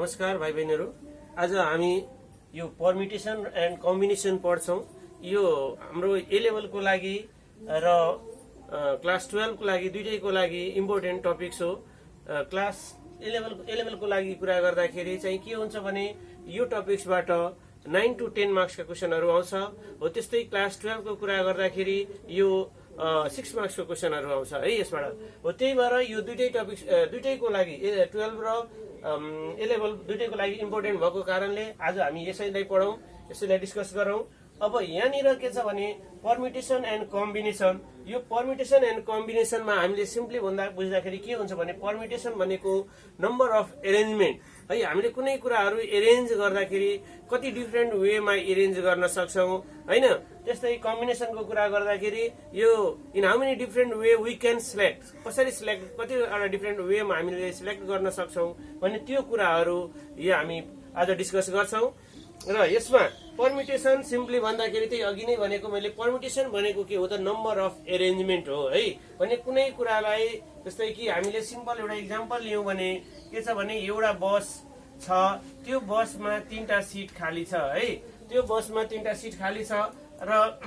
नमस्कार भाइ बहिनीहरू। आज हामी यो परमिटेसन एन्ड कम्बिनेसन पढ्छौँ। यो हाम्रो ए लेभलको लागि र क्लास 12 को लागि दुईटैको लागि इम्पोर्टेन्ट टपिक्स हो। क्लास ए लेभलको लागि कुरा गर्दाखेरि चाहिँ के हुन्छ भने यो टपिक्सबाट 9 to 10 मार्क्सका क्वेसनहरू आउँछ हो। त्यस्तै क्लास 12 को कुरा गर्दाखेरि यो 6 मार्क्सको क्वेसनहरू आउँछ है यसबाट हो। त्यही भएर यो दुईटैको लागि 12 र ए लेभल दुईटैको लागि इम्पोर्टेन्ट भएको कारणले आज हामी यसैलाई पढौँ, यसैलाई डिस्कस गरौँ। अब यहाँनिर के छ भने परमिटेसन एन्ड कम्बिनेसन। यो परमिटेसन एन्ड कम्बिनेसनमा हामीले सिम्पली बुझ्दाखेरि के हुन्छ भने परमिटेसन भनेको नम्बर अफ एरेन्जमेन्ट है। हामीले कुनै कुराहरू एरेन्ज गर्दाखेरि कति डिफ्रेन्ट वेमा एरेन्ज गर्न सक्छौँ हैन। त्यस्तै कम्बिनेसनको कुरा गर्दाखेरि यो in how many different way we can select, कसरी सिलेक्ट कतिवटा डिफ्रेन्ट वेमा हामीले सिलेक्ट गर्न सक्छौँ भने त्यो कुराहरू यो हामी आज डिस्कस गर्छौँ। र यसमा परमिटेसन सिम्पली भन्दाखेरि त्यही अघि नै भनेको मैले परमिटेसन भनेको के हो त नम्बर अफ एरेन्जमेन्ट हो है। भने कुनै कुरालाई जस्तै कि हामीले सिम्पल एउटा इक्जाम्पल लियौँ भने के छ भने एउटा बस छ, त्यो बसमा 3टा सिट खाली छ है। त्यो बसमा 3टा सिट खाली छ र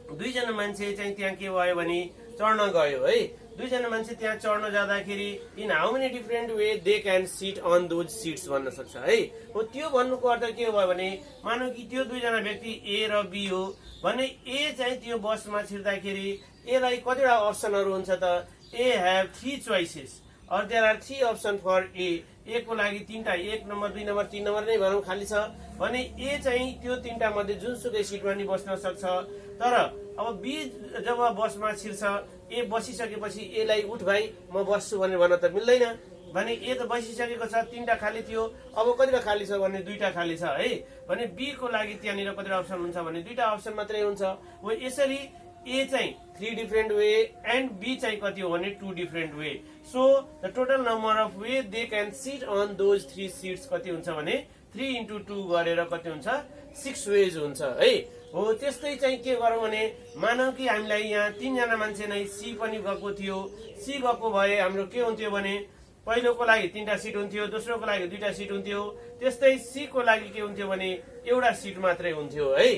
दुईजना मान्छे चाहिँ त्यहाँ के भयो भने चढ्न गयो है। दुईजना मान्छे त्यहाँ चढ्न जाँदाखेरि in how many different way they can sit on those seats भन्न सक्छ है। हो त्यो भन्नुको अर्थ के भयो भने मानौ कि त्यो दुईजना व्यक्ति ए र बी हो भने ए चाहिँ त्यो बसमा छिर्दाखेरि एलाई कतिवटा अप्सनहरू हुन्छ त ए हेभ 3 चोइसेस और देयर आर 3 अप्सन फर ए। ए को लागि 3टा 1 नम्बर 2 नम्बर 3 नम्बर नै भनौँ खाली छ भने ए चाहिँ त्यो 3टा मध्ये जुनसुकै सिटमा नि बस्न सक्छ। तर अब बी जब बसमा छिर्छ ए बसिसकेपछि एलाई उठ भाइ म बस्छु भनेर भन्न त मिल्दैन। भने ए त बसिसकेको छ, 3टा खाली थियो, अब कतिवटा खाली छ भने 2टा खाली छ है। भने बी को लागि त्यहाँनिर कतिवटा अप्सन हुन्छ भने 2टा अप्सन मात्रै हुन्छ हो। यसरी ए चाहिँ 3 डिफ्रेन्ट वे एन्ड बी चाहिँ कति हो भने 2 different way. So the total number of way they can sit on those 3 seats कति हुन्छ भने 3 into 2 गरेर कति हुन्छ 6 वेज हुन्छ है। हो त्यस्तै चाहिँ के गरौँ भने मानौ कि हामीलाई यहाँ 3जना मान्छे नै सी पनि गएको थियो। सी गएको भए हाम्रो के हुन्थ्यो भने पहिलोको लागि 3टा सिट हुन्थ्यो, दोस्रोको लागि 2टा सिट हुन्थ्यो। त्यस्तै सी को लागि के हुन्थ्यो भने एउटा सिट मात्रै हुन्थ्यो है।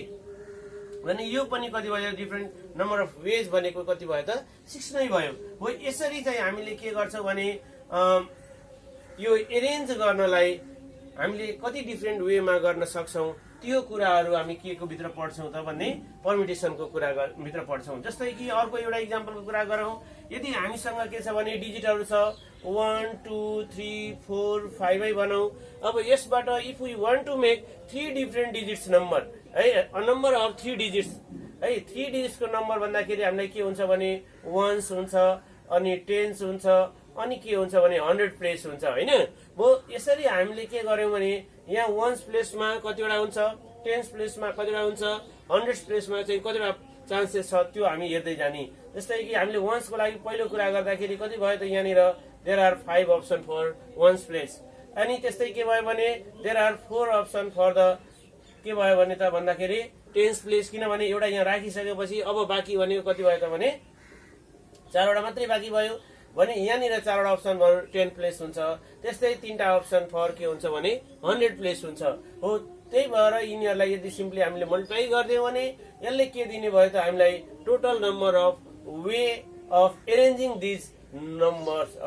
भने यो पनि कति भयो डिफ्रेन्ट नम्बर अफ वेज भनेको कति भयो त 6 नै भयो हो। यसरी चाहिँ हामीले के गर्छौँ भने यो एरेन्ज गर्नलाई हामीले कति डिफ्रेन्ट वेमा गर्न सक्छौँ त्यो कुराहरू हामी के को भित्र पढ्छौँ त भन्ने परमिटेसनको कुरा भित्र पढ्छौँ। जस्तै कि अर्को एउटा इक्जाम्पलको कुरा गरौँ। यदि हामीसँग के छ भने डिजिटहरू छ 1 2 3 4 5 है भनौँ। अब यसबाट if we want to make 3 different digits number है, अ नम्बर अफ 3 डिजिट्स है। 3 डिजिट्सको नम्बर भन्दाखेरि हामीलाई के हुन्छ भने 1s हुन्छ अनि 10s हुन्छ अनि के हुन्छ भने 100 प्लेस हुन्छ हैन। हो यसरी हामीले के गर्यौँ भने यहाँ 1s प्लेसमा कतिवटा हुन्छ, 10s प्लेसमा कतिवटा हुन्छ, 100 प्लेसमा चाहिँ कतिवटा चान्सेस छ त्यो हामी हेर्दै जाने। जस्तै कि हामीले 1s को लागि पहिलो कुरा गर्दाखेरि कति भयो त यहाँनिर there are 5 option for 1s place. अनि त्यस्तै के भयो भने there are 4 option for the के भयो भने त भन्दाखेरि 10s प्लेस। किनभने एउटा यहाँ राखिसकेपछि अब बाँकी भनेको कति भयो त भने 4वटा मात्रै बाँकी भयो भने यहाँनिर 4वटा अप्सन फर 10 प्लेस हुन्छ। त्यस्तै 3टा अप्सन फर के हुन्छ भने 100 प्लेस हुन्छ हो। त्यही भएर यिनीहरूलाई यदि सिम्पली हामीले मल्टिप्लाई गरिदियौँ भने यसले के दिने भयो त हामीलाई total number of way of arranging these numbers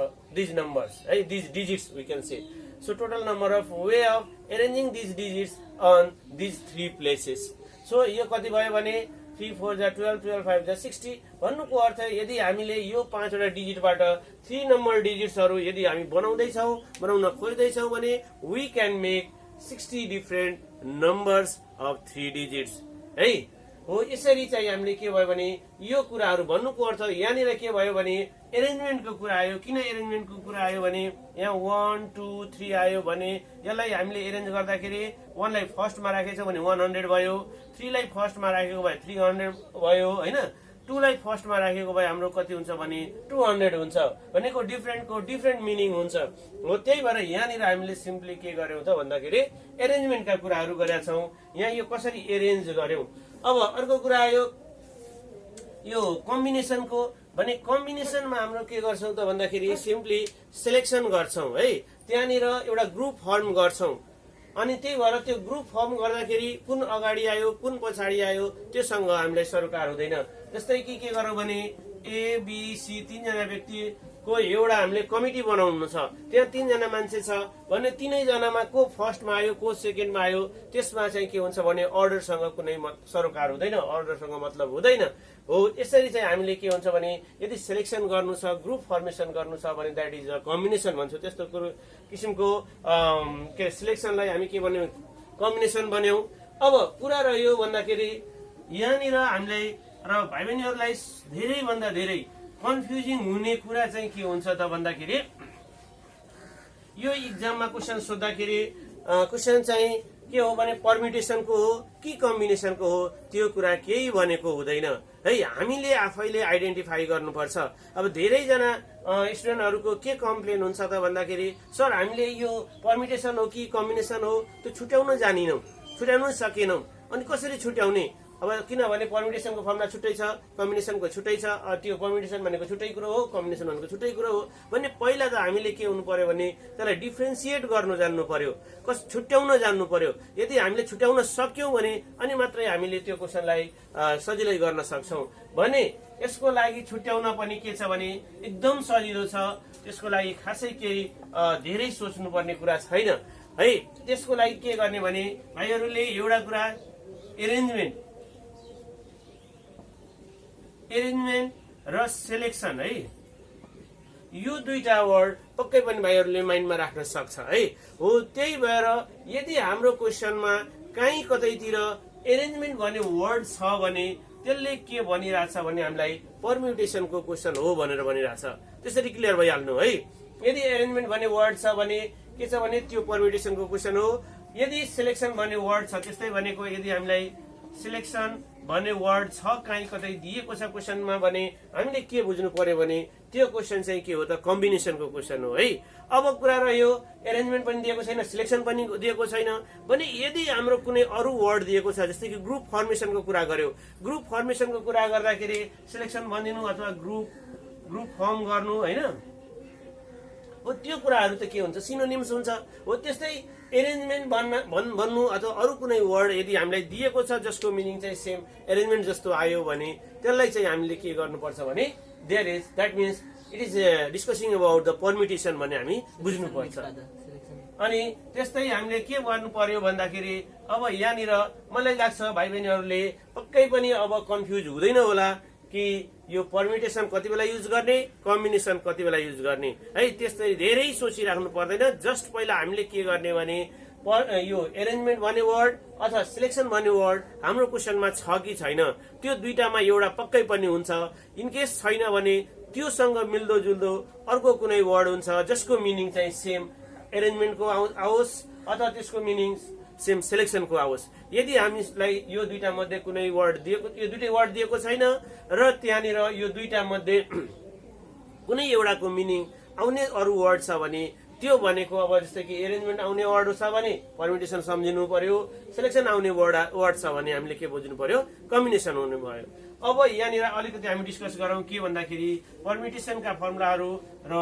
है, these digits we can say. So total number of way of arranging these digits on these 3 places. सो यो कति भयो भने 3 4 जा 12 12 5 जा 60 भन्नुको अर्थ यदि हामीले यो 5वटा डिजिटबाट 3 नम्बर डिजिट्सहरू यदि हामी बनाउन खोज्दैछौँ भने we can make 60 different numbers of 3 digits है। हो यसरी चाहिँ हामीले के भयो भने यो कुराहरू भन्नुको अर्थ यहाँनिर के भयो भने एरेन्जमेन्टको कुरा आयो। किन एरेन्जमेन्टको कुरा आयो भने यहाँ 1 2 3 आयो भने यसलाई हामीले एरेन्ज गर्दाखेरि 1 लाई फर्स्टमा राखेछौँ भने 100 भयो, 3 लाई फर्स्टमा राखेको भए 300 भयो हैन, 2 लाई फर्स्टमा राखेको भए हाम्रो कति हुन्छ भने 200 हुन्छ। भनेको डिफ्रेन्टको डिफ्रेन्ट मिनिङ हुन्छ हो। त्यही भएर यहाँनिर हामीले सिम्पली के गर्यौँ त भन्दाखेरि एरेन्जमेन्टका कुराहरू गरेका छौँ। यहाँ यो कसरी एरेन्ज गर्यौँ। अब अर्को कुरा आयो यो कम्बिनेसनको। भने कम्बिनेसनमा हाम्रो के गर्छौं त भन्दाखेरि सिम्पली सिलेक्सन गर्छौं है, त्यहाँनिर एउटा ग्रुप फर्म गर्छौं। अनि त्यही भएर त्यो ग्रुप फर्म गर्दाखेरि कुन अगाडि आयो कुन पछाडि आयो त्योसँग हामीलाई सरोकार हुँदैन। जस्तै कि के गरौँ भने एबिसी 3 जना व्यक्तिको एउटा हामीले कमिटी बनाउनु छ, त्यहाँ 3 जना मान्छे छ भने 3 जनामा को फर्स्टमा आयो को सेकेन्डमा आयो त्यसमा चाहिँ के हुन्छ भने अर्डरसँग कुनै सरोकार हुँदैन, अर्डरसँग मतलब हुँदैन हो। यसरी चाहिँ हामीले के हुन्छ भने यदि सिलेक्सन गर्नु छ, ग्रुप फर्मेसन गर्नु छ भने द्याट इज अ कम्बिनेसन भन्छौँ। त्यस्तो किसिमको के सिलेक्सनलाई हामी के भन्यौं कम्बिनेसन भन्यौं। अब कुरा रह्यो भन्दाखेरि यहाँनिर हामीलाई र भाइ बहिनीहरूलाई धेरै भन्दा धेरै कन्फ्युजिङ हुने कुरा चाहिँ के हुन्छ त भन्दाखेरि यो इक्जाममा क्वेशन सोद्धाखेरि क्वेशन चाहिँ के हो भने परम्युटेसनको हो कि कम्बिनेसनको हो त्यो कुरा केही भनेको हुँदैन है। हामीले आफैले आइडेन्टिफाई गर्नुपर्छ। अब धेरैजना स्टुडेन्टहरूको के कम्प्लेन हुन्छ त भन्दाखेरि सर हामीले यो परम्युटेसन हो कि कम्बिनेसन हो त्यो छुट्याउन जानिनौँ, छुट्याउन सकेनौँ। अनि कसरी छुट्याउने? अब किनभने परम्युटेसनको फर्मुला छुट्टै छ, कम्बिनेसनको छुट्टै छ, त्यो परम्युटेसन भनेको छुट्टै कुरो हो, कम्बिनेसन भनेको छुट्टै कुरो हो भने पहिला त हामीले के हुनु पर्यो भने त्यसलाई डिफ्रेन्सिएट गर्नु जान्नु पर्यो, छुट्याउन जान्नु पर्यो। यदि हामीले छुट्याउन सक्यौं भने अनि मात्रै हामीले त्यो क्वेशनलाई सजिलै गर्न सक्छौं। भने यसको लागि छुट्याउन पनि के छ भने एकदम सजिलो छ, त्यसको लागि खासै केही धेरै सोच्नुपर्ने कुरा छैन है। त्यसको लागि के गर्ने भने भाइहरूले एउटा कुरा एरेन्जमेन्ट र सिलेक्सन है, यो दुईटा वर्ड पक्कै पनि भाइहरूले माइन्डमा राख्न सक्छ है हो। त्यही भएर यदि हाम्रो क्वेशनमा कहीँ कतैतिर एरेन्जमेन्ट भन्ने वर्ड छ भने त्यसले के भनिरहेछ भने हामीलाई परम्युटेसनको क्वेशन हो भनेर भनिरहेछ। त्यसरी क्लियर भइहाल्नु है। यदि एरेन्जमेन्ट भन्ने वर्ड छ भने के छ भने त्यो परम्युटेसनको क्वेशन हो। यदि सिलेक्सन भन्ने वर्ड छ त्यस्तै भनेको यदि हामीलाई सिलेक्सन भन्ने वर्ड छ कहीँ कतै दिएको छ क्वेशनमा भने हामीले के बुझ्नु पर्यो भने त्यो क्वेशन चाहिँ के हो त कम्बिनेसनको क्वेशन हो है। अब कुरा रह्यो एरेन्जमेन्ट पनि दिएको छैन, सिलेक्सन पनि दिएको छैन भने यदि हाम्रो कुनै अरू वर्ड दिएको छ जस्तै कि ग्रुप फर्मेसनको कुरा गर्यो, ग्रुप फर्मेसनको कुरा गर्दाखेरि सिलेक्सन भनिदिनु अथवा ग्रुप फर्म गर्नु हैन हो, त्यो कुराहरू त के हुन्छ सिनोनिम्स हुन्छ हो। त्यस्तै एरेन्जमेन्ट भन्नु अथवा अरू कुनै वर्ड यदि हामीलाई दिएको छ जसको मिनिङ चाहिँ सेम एरेन्जमेन्ट जस्तो आयो भने त्यसलाई चाहिँ हामीले के गर्नुपर्छ भने that means it is discussing about the permutation भन्ने हामी बुझ्नुपर्छ। अनि त्यस्तै हामीले के गर्नु पर्यो भन्दाखेरि अब यहाँनिर मलाई लाग्छ भाइ बहिनीहरूले पक्कै पनि अब कन्फ्युज हुँदैन होला कि यो परम्युटेसन कति बेला युज गर्ने, कम्बिनेसन कति बेला युज गर्ने है। त्यस्तै धेरै सोचिराख्नु पर्दैन। जस्ट पहिला हामीले के गर्ने भने यो एरेन्जमेन्ट भन्ने वर्ड अथवा सिलेक्सन भन्ने वर्ड हाम्रो क्वेशनमा छ कि छैन, त्यो दुईटामा एउटा पक्कै पनि हुन्छ। इनकेस छैन भने त्योसँग मिल्दो जुल्दो अर्को कुनै वर्ड हुन्छ जसको मिनिङ चाहिँ सेम एरेन्जमेन्टको आओस् अथवा त्यसको मिनिङ सेम सिलेक्सनको आओस्। यदि हामीलाई यो दुईटा मध्ये कुनै वर्ड दिएको, यो दुईटै वर्ड दिएको छैन र त्यहाँनिर यो दुईटा मध्ये कुनै एउटाको मिनिङ आउने अरू वर्ड छ भने त्यो भनेको अब जस्तै कि एरेन्जमेन्ट आउने वर्ड छ भने परम्युटेसन सम्झिनु पर्यो, सिलेक्सन आउने वर्ड छ भने हामीले के बुझ्नु पर्यो कम्बिनेसन हुनु भयो। अब यहाँनिर अलिकति हामी डिस्कस गरौँ के भन्दाखेरि परम्युटेसनका फर्मुलाहरू र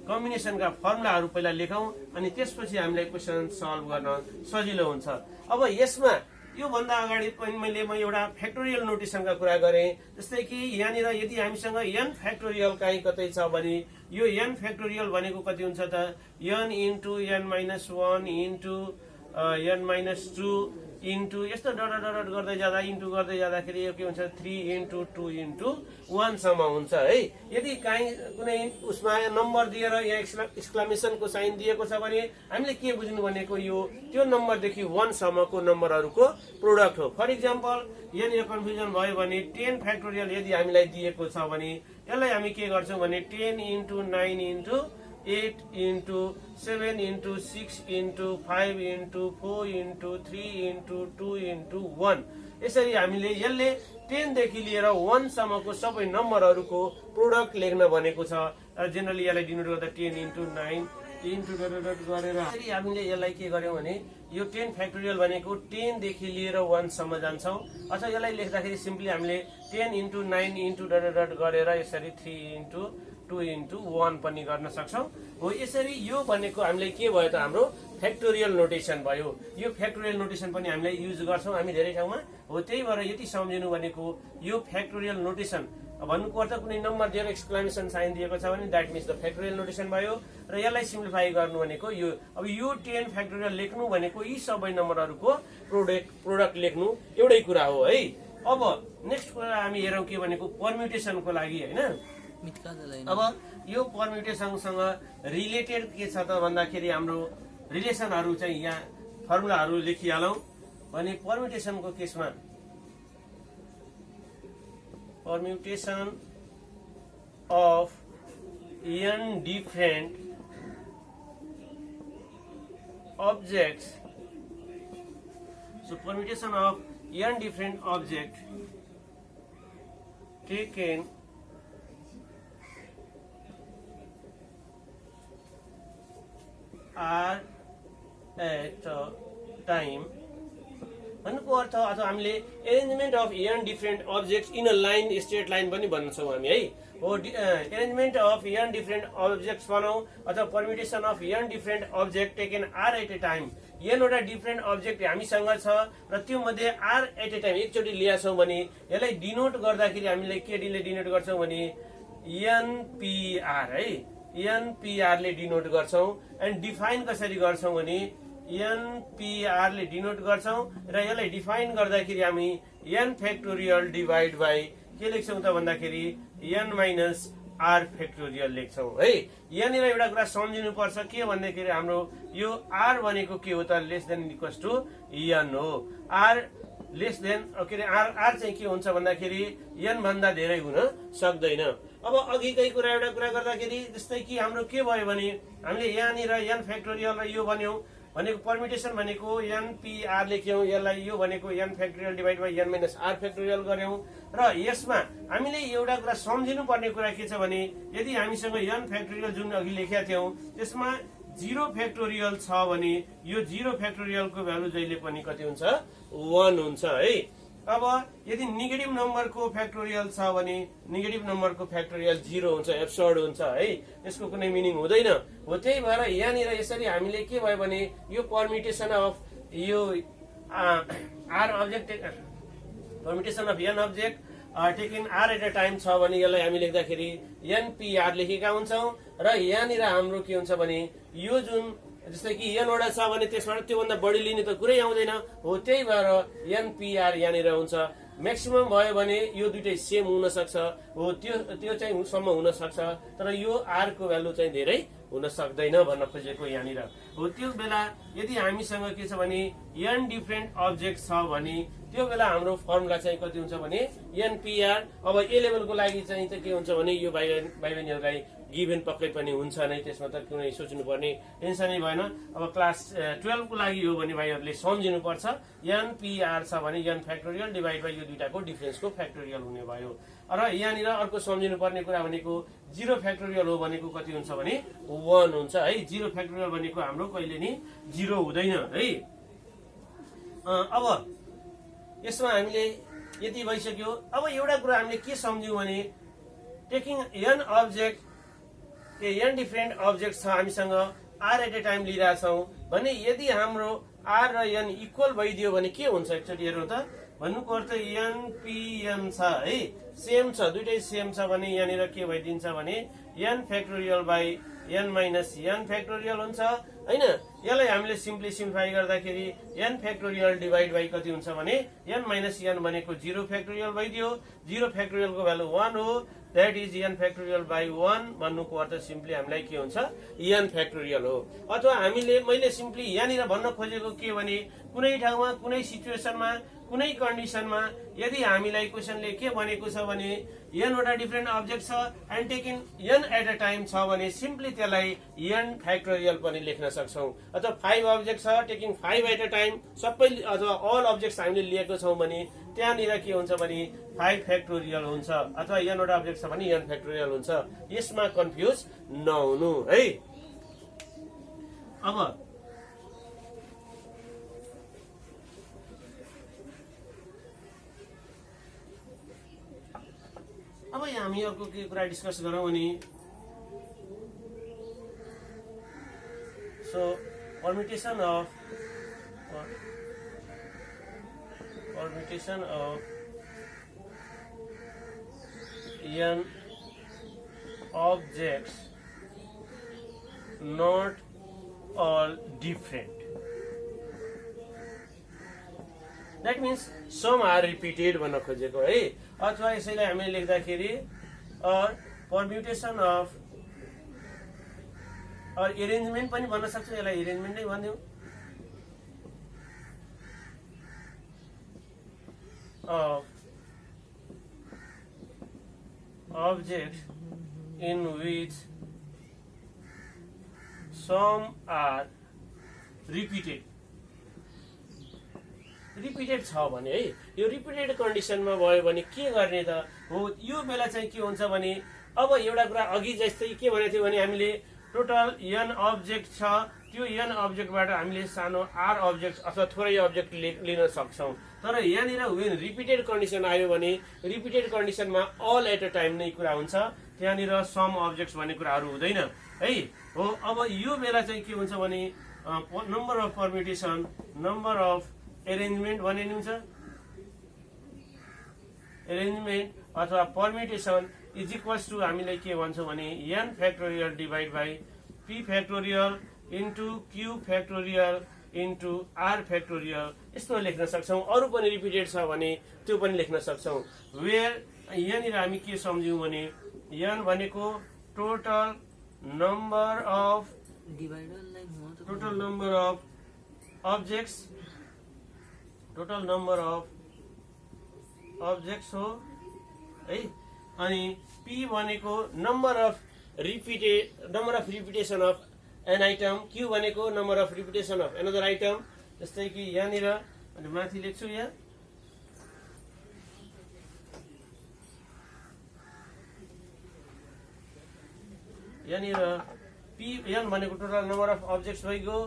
कम्बिनेसनका फर्मुलाहरू पहिला लेखौं अनि त्यसपछि हामीलाई क्वेशन सल्भ गर्न सजिलो हुन्छ। अब यसमा यो भन्दा अगाडि पनि म एउटा फ्याक्टोरियल नोटेसनका कुरा गरे। जस्तै कि यहाँनिर यदि हामीसँग n फ्याक्टोरियल कहीँ कतै छ भने यो n फ्याक्टोरियल भनेको कति हुन्छ त n into n minus 1 into n minus 2 into यस्तो डट गर्दै जाँदा इन्टु गर्दै जाँदाखेरि यो के हुन्छ 3 इन्टु 2 इन्टु 1 सम्म हुन्छ है। यदि कहीँ कुनै उसमा नम्बर दिएर यहाँ एक्सक्लामेसनको साइन दिएको छ भने हामीले के बुझ्नु भनेको यो त्यो नम्बरदेखि 1 सम्मको नम्बरहरूको प्रोडक्ट हो। फर इक्जाम्पल यहाँनिर कन्फ्युजन भयो भने 10 फ्याक्टोरियल यदि हामीलाई दिएको छ भने यसलाई हामी के गर्छौँ भने 10 into 9 into 8 into 7 into 6 into 5 into 4 into 3 into 2 into 1 यसरी हामीले यसले 10 देखि लिएर 1 सम्मको सबै नम्बरहरूको प्रोडक्ट लेख्न भनेको छ। जेनरली यसलाई डिनोट गर्दा 10 इन्टु 9 इन्टु डट गरेर यसरी हामीले यसलाई के गर्यौं भने यो 10 फ्याक्टोरियल भनेको 10 देखि लिएर 1 सम्म जान्छौं अथवा यसलाई लेख्दाखेरि सिम्पली हामीले 10 इन्टु 9 इन्टु डट गरेर यसरी 3 इन्टु 2 इन्टु 1 पनि गर्न सक्छौं हो यसरी यो भनेको हामीले के भयो त हाम्रो फ्याक्टोरियल नोटेसन भयो यो फ्याक्टोरियल नोटेसन पनि हामीले युज गर्छौं हामी धेरै ठाउँमा हो त्यही भएर यति सम्झिनु भनेको यो फ्याक्टोरियल नोटेसन भन्नुको अर्थ कुनै नम्बर दिएर एक्सक्लेमेसन साइन दिएको छ भने that means the factorial notation भयो र यसलाई सिम्प्लिफाई गर्नु भनेको यो अब यो 10 फ्याक्टोरियल लेख्नु भनेको यी सबै नम्बरहरुको प्रोडक्ट लेख्नु एउटै कुरा हो है अब नेक्स्ट कुरा हामी हेरौं के भनेको परम्युटेसनको लागि हैन अब यो परम्युटेसनसँग रिलेटेड के छ त भन्दाखेरि हाम्रो रिलेसनहरु चाहिँ यहाँ फर्मुलाहरु लेखिहालौं भने परम्युटेसनको केसमा permutation of n different objects. So permutation of n different object taken are at a time. भन्नुको अर्थ अथवा हामीले arrangement of n different objects in a line straight line पनि भन्छौं हामी है हो arrangement of n different objects बनाऊ अथवा permutation of n different object taken r at a time n वटा डिफरेन्ट अब्जेक्ट हामीसँग छ र त्यो मध्ये आर एट ए टाइम एकचोटी लिएछौं भने यसलाई डिनोट गर्दाखेरि हामीले के डिनोट गर्छौं भने npr है npr ले डिनोट गर्छौं एन्ड डिफाइन कसरी गर्छौं भने npr ले डिनोट गर्छौं र यसलाई डिफाइन गर्दाखेरि हामी n फ्याक्टोरियल डिवाइड बाइ के लेख्छौं त भन्दाखेरि n माइनस r फ्याक्टोरियल लेख्छौं है यहाँनिर एउटा कुरा सम्झिनु पर्छ के भन्दाखेरि हाम्रो यो r भनेको के हो त less than equals to n हो r लेस देन के रे r चाहिँ के हुन्छ भन्दाखेरि n भन्दा धेरै हुन सक्दैन अब अघिकै कुरा एउटा कुरा गर्दाखेरि जस्तै कि हाम्रो के भयो भने हामीले यहाँनिर n फ्याक्टोरियल र यो भन्यौ भनेको परम्युटेसन भनेको npr लेख्यौं यसलाई यो भनेको n factorial divide by n minus r factorial गर्यौं र यसमा हामीले एउटा कुरा सम्झिनु पर्ने कुरा के छ भने यदि हामीसँग n फ्याक्टोरियल जुन अघि लेखेका थियौं त्यसमा 0 फ्याक्टोरियल छ भने यो 0 फ्याक्टोरियलको भ्यालु जहिले पनि कति हुन्छ 1 हुन्छ है अब यदि नेगेटिभ नम्बरको फ्याक्टोरियल छ भने नेगेटिभ नम्बरको फ्याक्टोरियल 0 हुन्छ एब्सर्ड हुन्छ है यसको कुनै मिनिङ हुँदैन हो त्यही भएर यहाँनिर यसरी हामीले के भयो भने यो परम्युटेसन अफ यो r object permutation of n object taken r at a time छ भने यसलाई हामी लेख्दाखेरि npr लेखेका हुन्छौं र यहाँनिर हाम्रो के हुन्छ भने यो जुन जस्तै कि n वटा छ भने त्यसबाट त्योभन्दा बढी लिने त कुरै आउँदैन हो त्यही भएर npr यहाँनिर हुन्छ म्याक्सिमम भयो भने यो दुईटै सेम हुन सक्छ हो त्यो चाहिँ सम्म हुन सक्छ तर यो r को भ्यालु चाहिँ धेरै हुन सक्दैन भन्न खोजेको यहाँनिर हो त्यो बेला यदि हामीसँग के छ भने n डिफरेन्ट अब्जेक्ट छ भने त्यो बेला हाम्रो फर्मुला चाहिँ कति हुन्छ भने npr अब ए लेभलको लागि चाहिँ त के हुन्छ भने यो भाइ बहिनीहरुलाई गिभन पक्कै पनि हुन्छ नै त्यसमा त कुनै सोच्नु पर्ने टेन्सनै भएन अब क्लास 12 को लागि हो भने भाइहरुले सम्झिनु पर्छ npr छ भने n फ्याक्टोरियल डिवाइड बाइ यो दुईटाको डिफरेन्सको फ्याक्टोरियल हुने भयो र यहाँनिर अर्को सम्झिनु पर्ने कुरा भनेको 0 फ्याक्टोरियल हो भनेको कति हुन्छ भने 1 हुन्छ है 0 फ्याक्टोरियल भनेको हाम्रो कहिले नि 0 हुँदैन है अब यसमा हामीले यति भइसक्यो अब एउटा कुरा हामीले के सम्झ्यौ भने taking n object n different object छ हामीसँग r एट ए टाइम लिइराछौं भने यदि हाम्रो r र n इक्वल भइदियो भने के हुन्छ एकचोटी हेरौं त भन्नुको अर्थ npn छ है सेम छ दुईटै सेम छ भने यहाँनिर के भइदिन्छ भने n factorial by n minus n factorial हुन्छ हैन यसलाई हामीले सिम्प्लिफाई गर्दाखेरि n फ्याक्टोरियल डिवाइड बाइ कति हुन्छ भने n माइनस n भनेको 0 फ्याक्टोरियल भइदियो 0 फ्याक्टोरियलको भ्यालु 1 हो that is n factorial by 1 भन्नुको अर्थ सिम्पली हामीलाई के हुन्छ n फ्याक्टोरियल हो अथवा हामीले मैले सिम्पली यहाँनिर भन्न खोजेको के भने कुनै ठाउँमा कुनै सिचुएसनमा कुनै कन्डिसनमा यदि हामीलाई क्वेशनले के भनेको छ भने n वटा डिफरेन्ट अब्जेक्ट छ and taking n at a time छ भने सिम्पली त्यसलाई n फ्याक्टोरियल पनि लेख्न सक्छौं अथवा 5 अब्जेक्ट छ टेकिङ 5 एट अ टाइम सबै अथवा अल अब्जेक्ट्स हामीले लिएको छौं भने त्यहाँनिर के हुन्छ भने 5 फ्याक्टोरियल हुन्छ अथवा n वटा अब्जेक्ट छ भने n फ्याक्टोरियल हुन्छ यसमा कन्फ्युज नहुनु है अब यहाँ हामी अर्को के कुरा डिस्कस गरौँ भने so permutation of n objects not all different. That means some are repeated भन्न खोजेको है अथवा यसैले हामीले लेख्दाखेरि or permutation of और arrangement पनि भन्न सक्छौँ यसलाई arrangement नै भनिदिउँ of objects in which some are repeated छ भने है यो रिपिटेड कन्डिसनमा भयो भने के गर्ने त हो यो बेला चाहिँ के हुन्छ भने अब एउटा कुरा अघि जस्तै के भनेको थियो भने हामीले टोटल n अब्जेक्ट छ त्यो n अब्जेक्टबाट हामीले सानो r अब्जेक्ट अथवा थोरै अब्जेक्ट लिन सक्छौं तर यहाँनिर वेन रिपिटेड कन्डिसन आयो भने रिपिटेड कन्डिसनमा अल एट अ टाइम नै कुरा हुन्छ त्यहाँनिर सम अब्जेक्ट्स भन्ने कुराहरू हुँदैन है हो अब यो बेला चाहिँ के हुन्छ भने number of permutation number of arrangement भनिन्छ एरेन्जमेन्ट अथवा परम्युटेसन इज इक्वल्स टु हामीले के भन्छौँ भने n factorial divide by p factorial into q factorial into r factorial यस्तो लेख्न सक्छौँ अरू पनि रिपिटेड छ भने त्यो पनि लेख्न सक्छौँ वेयर यहाँनिर हामी के सम्झ्यौँ भने n भनेको total number of objects total number of objects हो है अनि p भनेको number of repetition of an item q भनेको number of repetition of another item जस्तै कि यहाँनिर अनि माथि लेख्छु यहाँ यहाँनिर p n भनेको टोटल नम्बर अफ अब्जेक्ट्स भइगयो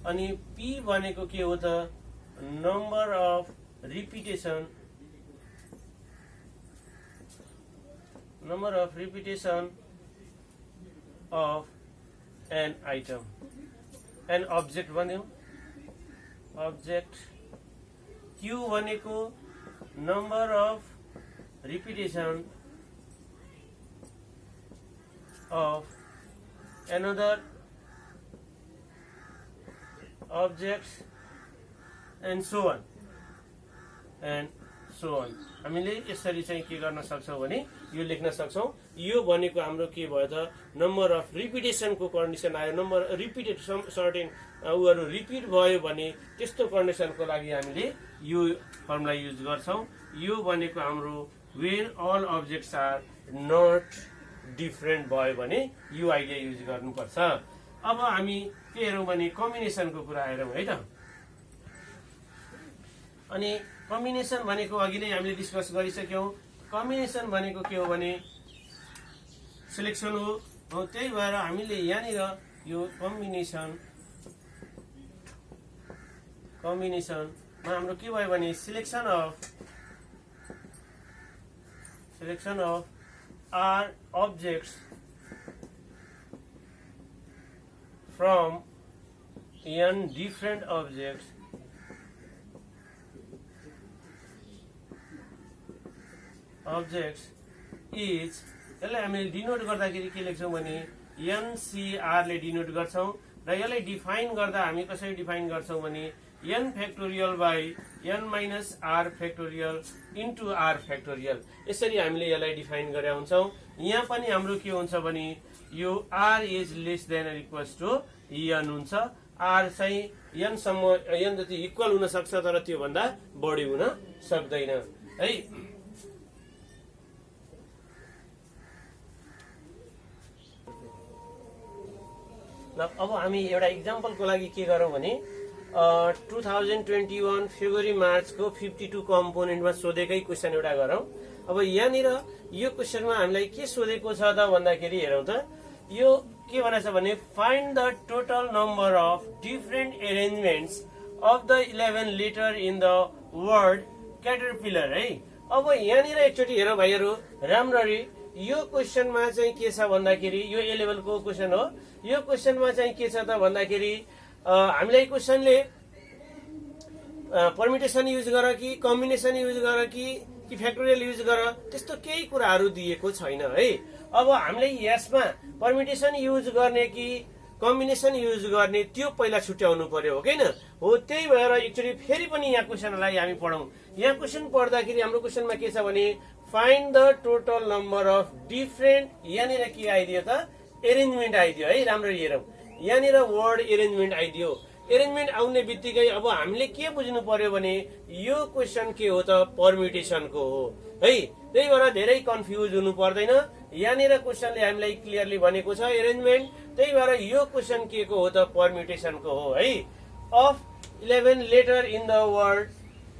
अनि p भनेको के हो त number of repetition of an item an object भन्यो अब्जेक्ट q भनेको number of repetition of another objects and so on हामीले यसरी चाहिँ के गर्न सक्छौँ भने यो लेख्न सक्छौँ यो भनेको हाम्रो के भयो त नम्बर अफ रिपिटेसनको कन्डिसन आयो नम्बर रिपिटेड सर्टेन उहरू रिपिट भयो भने त्यस्तो कन्डिसनको लागि हामीले यो फर्मुला युज गर्छौँ यो भनेको हाम्रो when all objects are not different भयो भने यो आइडिया युज गर्नुपर्छ अब हामी के हेरौँ भने कम्बिनेसनको कुरा हेरौँ है त अनि कम्बिनेसन भनेको अघि नै हामीले डिस्कस गरिसक्यौं कम्बिनेसन भनेको के हो भने सिलेक्सन हो त्यही भएर हामीले यहाँनिर यो कम्बिनेसनमा हाम्रो के भयो भने selection of r objects from n different objects is यसलाई हामीले डिनोट गर्दाखेरि के लेख्छौँ भने NCR ले डिनोट गर्छौँ र यसलाई डिफाइन गर्दा हामी कसरी डिफाइन गर्छौँ भने n factorial by n minus r factorial into r factorial यसरी हामीले यसलाई डिफाइन गरेका हुन्छौँ यहाँ पनि हाम्रो के हुन्छ भने यो r is less than equals to n हुन्छ r चाहिँ n सम्म n जति इक्वल हुन सक्छ तर त्यो भन्दा बढी हुन सक्दैन है अब हामी एउटा इक्जाम्पलको लागि के गरौँ भने 2021 फेब्रुअरी मार्चको 52 कम्पोनेन्टमा सोधेकै क्वेसन एउटा गरौँ अब यहाँनिर यो क्वेसनमा हामीलाई के सोधेको छ त भन्दाखेरि हेरौँ त यो के भनेको छ भने find the total number of different arrangements of the 11 letter in the word caterpillar है। अब यहाँनिर एकचोटि हेर भाइहरू राम्ररी, यो क्वेसनमा चाहिँ के छ भन्दाखेरि यो ए लेभलको क्वेसन हो। यो क्वेसनमा चाहिँ के छ त भन्दाखेरि हामीलाई क्वेसनले पर्मिटेसन युज गर कि कम्बिनेसन युज गर कि फ्याक्टोरियल युज गर त्यस्तो केही कुराहरू दिएको छैन है। अब हामीले यसमा पर्मिटेसन युज गर्ने कि कम्बिनेसन युज गर्ने त्यो पहिला छुट्याउनु पर्यो हो किन हो। त्यही भएर एकचोटि फेरि पनि यहाँ क्वेसनलाई हामी पढौँ। यहाँ क्वेसन पढ्दाखेरि हाम्रो क्वेसनमा के छ भने find the total number of different, यहाँनिर के आइदियो त एरेन्जमेन्ट आइदियो है। राम्ररी हेरौँ, यहाँनिर वर्ड एरेन्जमेन्ट आइदियो। एरेन्जमेन्ट आउने बित्तिकै अब हामीले के बुझ्नु पर्यो भने यो क्वेसन के हो त पर्मिटेसनको हो है। त्यही भएर धेरै कन्फ्युज हुनु पर्दैन। यहाँनिर क्वेसनले हामीलाई क्लियरली भनेको छ एरेन्जमेन्ट, त्यही भएर यो क्वेसन के को हो त पर्मिटेसनको हो है। Of 11 letter in the word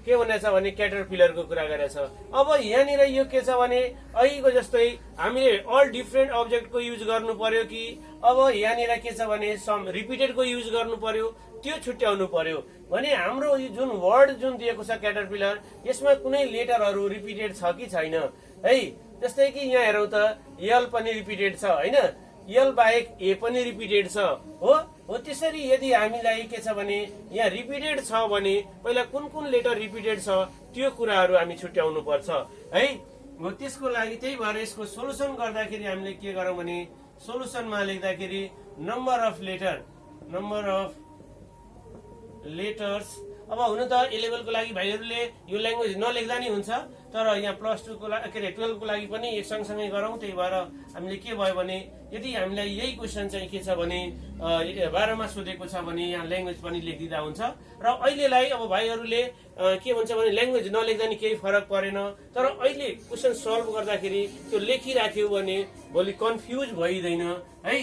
के भनेछ भने क्याटरपिलरको कुरा गरेछ। अब यहाँनिर यो के छ भने अहिलेको जस्तै हामीले अल डिफरेन्ट अब्जेक्टको युज गर्नु पर्यो कि अब यहाँनिर के छ भने सम रिपिटेडको युज गर्नु पर्यो, त्यो छुट्याउनु पर्यो भने हाम्रो जुन वर्ड जुन दिएको छ क्याटरपिलर यसमा कुनै लेटरहरू रिपिटेड छ कि छैन है। जस्तै कि यहाँ हेरौँ त यल पनि रिपिटेड छ होइन, यल बाहेक ए पनि रिपिटेड छ हो। त्यसरी यदि हामीलाई के छ भने यहाँ रिपिटेड छ भने पहिला कुन कुन लेटर रिपिटेड छ त्यो कुराहरू हामी छुट्याउनु पर्छ है। हो त्यसको लागि त्यही भएर यसको सोलुसन गर्दाखेरि हामीले के गरौँ भने सोलुसनमा लेख्दाखेरि नम्बर अफ लेटर्स। अब हुन त ए लेभलको लागि भाइहरूले यो ल्याङ्ग्वेज नलेख्दा नि हुन्छ, तर यहाँ +2 को लागि के अरे 12 को लागि पनि एक सँगसँगै गरौँ। त्यही भएर हामीले के भयो भने यदि हामीलाई यही क्वेसन चाहिँ के छ भने 12 मा सोधेको छ भने यहाँ ल्याङ्ग्वेज पनि लेखिदिँदा हुन्छ। र अहिलेलाई अब भाइहरूले के भन्छ भने ल्याङ्ग्वेज नलेख्दा नि केही फरक परेन, तर अहिले क्वेसन सल्भ गर्दाखेरि त्यो लेखिराख्यो भने भोलि कन्फ्युज भइदैन है।